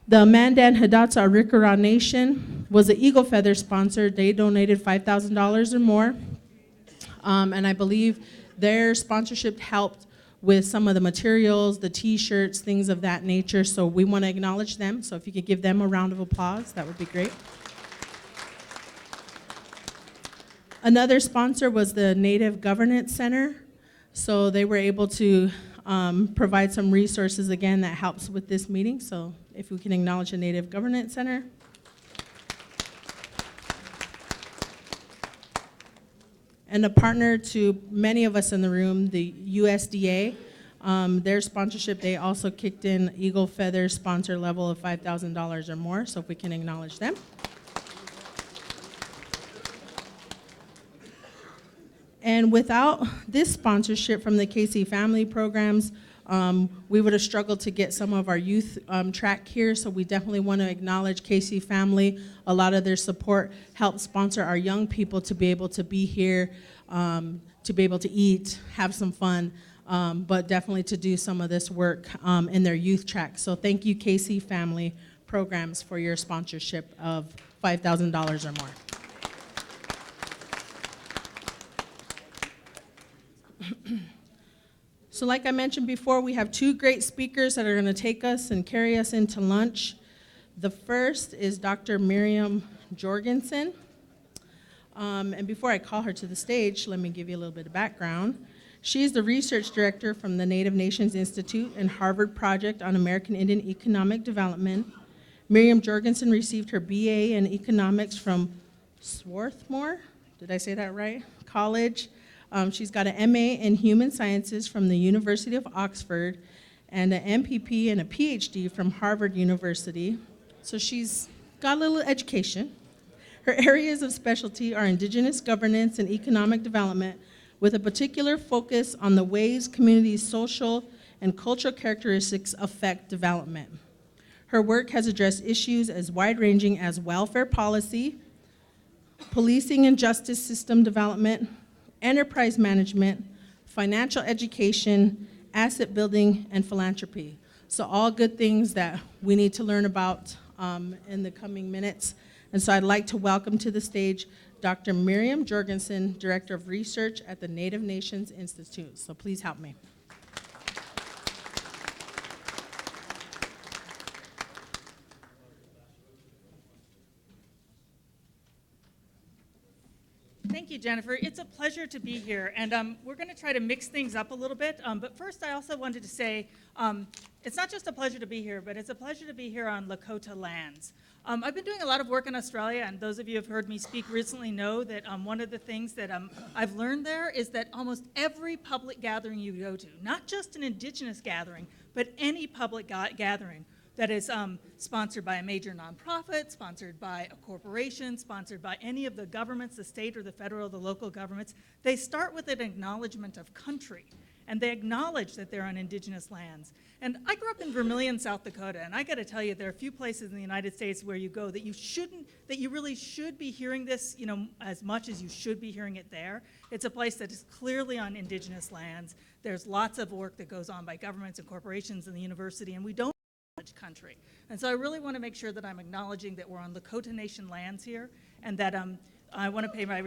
the Mandan Hidatsa Arikara Nation was an Eagle Feather sponsor. They donated $5,000 or more. And I believe their sponsorship helped with some of the materials, the t-shirts, things of that nature. So we want to acknowledge them. So if you could give them a round of applause, that would be great. Another sponsor was the Native Governance Center. So they were able to provide some resources, again, that helps with this meeting. So if we can acknowledge the Native Governance Center. And a partner to many of us in the room, the USDA, their sponsorship, they also kicked in Eagle Feather sponsor level of $5,000 or more, so if we can acknowledge them. And without this sponsorship from the KC Family Programs, We would have struggled to get some of our youth track here, so we definitely want to acknowledge KC family. A lot of their support helped sponsor our young people to be able to be here, to be able to eat, have some fun, but definitely to do some of this work in their youth track. So thank you, KC Family Programs, for your sponsorship of $5,000 or more. So like I mentioned before, we have two great speakers that are going to take us and carry us into lunch. The first is Dr. Miriam Jorgensen. And before I call her to the stage, let me give you a little bit of background. She is the research director from the Native Nations Institute and Harvard Project on American Indian Economic Development. Miriam Jorgensen received her BA in economics from Swarthmore, did I say that right? College. She's got an MA in Human Sciences from the University of Oxford and an MPP and a PhD from Harvard University. So she's got a little education. Her areas of specialty are Indigenous governance and economic development, with a particular focus on the ways communities' social and cultural characteristics affect development. Her work has addressed issues as wide-ranging as welfare policy, policing and justice system development, enterprise management, financial education, asset building, and philanthropy. So all good things that we need to learn about in the coming minutes. And so I'd like to welcome to the stage Dr. Miriam Jorgensen, Director of Research at the Native Nations Institute. So please help me. Thank you, Jennifer. It's a pleasure to be here, and we're going to try to mix things up a little bit. But first, I also wanted to say it's not just a pleasure to be here, but it's a pleasure to be here on Lakota lands. I've been doing a lot of work in Australia, and those of you who have heard me speak recently know that one of the things that I've learned there is that almost every public gathering you go to, not just an Indigenous gathering, but any public gathering, that is sponsored by a major nonprofit, sponsored by a corporation, sponsored by any of the governments, the state or the federal or the local governments, they start with an acknowledgement of country. And they acknowledge that they're on Indigenous lands. And I grew up in Vermilion, South Dakota, and I gotta tell you, there are a few places in the United States where you go that you really should be hearing this, as much as you should be hearing it there. It's a place that is clearly on Indigenous lands. There's lots of work that goes on by governments and corporations and the university, and we don't country. And so I really want to make sure that I'm acknowledging that we're on Lakota Nation lands here, and that I want to pay my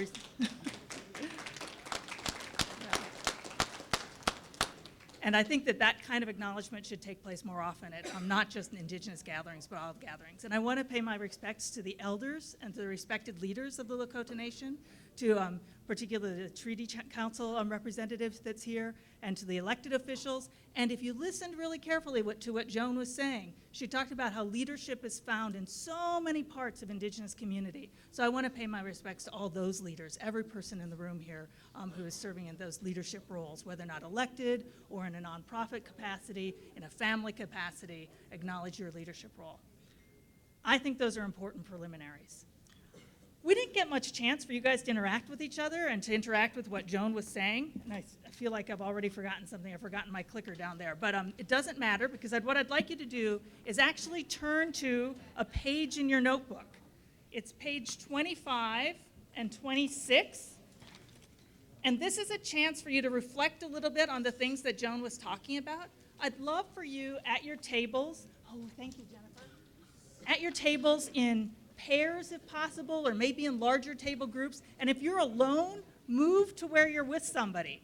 And I think that that kind of acknowledgement should take place more often at not just Indigenous gatherings, but all gatherings. And I want to pay my respects to the elders and to the respected leaders of the Lakota Nation, to particularly the Treaty Council representatives that's here, and to the elected officials. And if you listened really carefully to what Joan was saying, she talked about how leadership is found in so many parts of Indigenous community. So I want to pay my respects to all those leaders, every person in the room here who is serving in those leadership roles, whether or not elected or in a nonprofit capacity, in a family capacity, acknowledge your leadership role. I think those are important preliminaries. We didn't get much chance for you guys to interact with each other and to interact with what Joan was saying. And I feel like I've already forgotten something. I've forgotten my clicker down there. But it doesn't matter, because what I'd like you to do is actually turn to a page in your notebook. It's page 25 and 26. And this is a chance for you to reflect a little bit on the things that Joan was talking about. I'd love for you at your tables, thank you, Jennifer, at your tables in pairs if possible, or maybe in larger table groups. And if you're alone, move to where you're with somebody.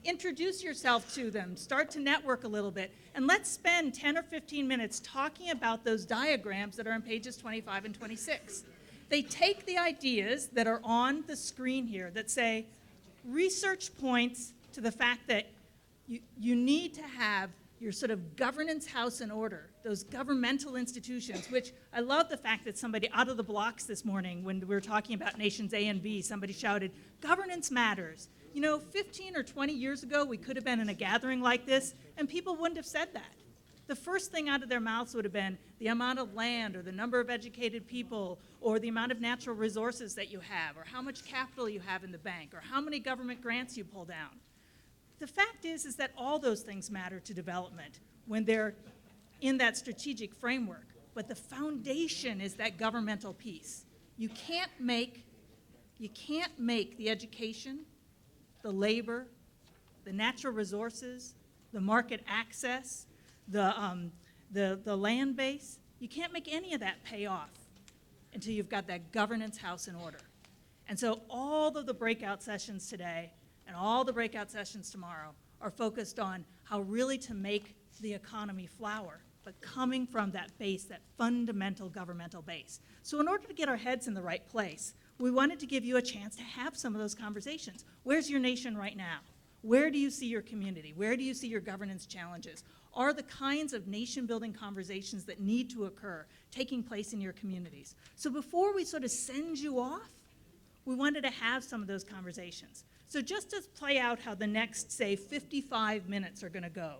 Introduce yourself to them, start to network a little bit, and let's spend 10 or 15 minutes talking about those diagrams that are on pages 25 and 26. They take the ideas that are on the screen here that say, research points to the fact that you need to have your sort of governance house in order, those governmental institutions, which I love the fact that somebody out of the blocks this morning, when we were talking about nations A and B, somebody shouted, governance matters. 15 or 20 years ago, we could have been in a gathering like this, and people wouldn't have said that. The first thing out of their mouths would have been the amount of land, or the number of educated people, or the amount of natural resources that you have, or how much capital you have in the bank, or how many government grants you pull down. The fact is that all those things matter to development when they're in that strategic framework. But the foundation is that governmental piece. You can't make the education, the labor, the natural resources, the market access, the land base. You can't make any of that pay off until you've got that governance house in order. And so all of the breakout sessions today and all the breakout sessions tomorrow are focused on how really to make the economy flower, but coming from that base, that fundamental governmental base. So in order to get our heads in the right place, we wanted to give you a chance to have some of those conversations. Where's your nation right now? Where do you see your community? Where do you see your governance challenges? Are the kinds of nation-building conversations that need to occur taking place in your communities? So before we sort of send you off, we wanted to have some of those conversations. So just to play out how the next, say, 55 minutes are going to go,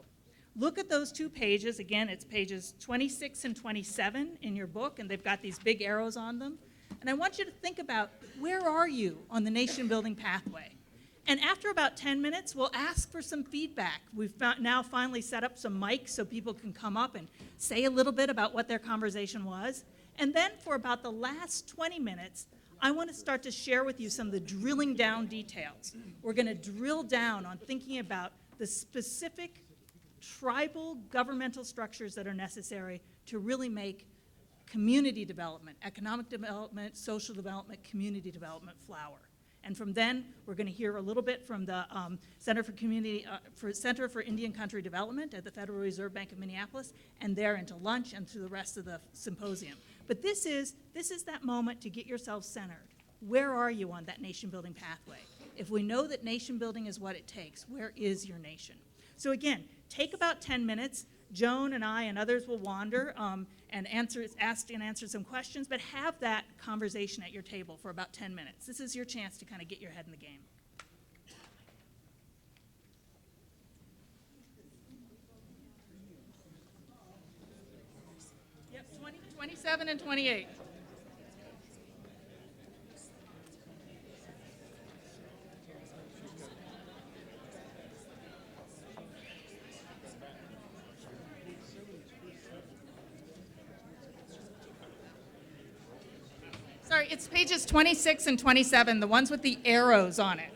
look at those 2 pages. Again, it's pages 26 and 27 in your book, and they've got these big arrows on them. And I want you to think about, where are you on the nation-building pathway? And after about 10 minutes, we'll ask for some feedback. We've now finally set up some mics so people can come up and say a little bit about what their conversation was. And then for about the last 20 minutes, I want to start to share with you some of the drilling down details. We're going to drill down on thinking about the specific tribal governmental structures that are necessary to really make community development, economic development, social development, community development flower. And from then, we're going to hear a little bit from the Center for Indian Country Development at the Federal Reserve Bank of Minneapolis, and there into lunch and through the rest of the symposium. But this is that moment to get yourself centered. Where are you on that nation-building pathway? If we know that nation-building is what it takes, where is your nation? So again, take about 10 minutes. Joan and I and others will wander and ask and answer some questions, but have that conversation at your table for about 10 minutes. This is your chance to kind of get your head in the game. Yep, 27 and 28. Sorry, it's pages 26 and 27, the ones with the arrows on it.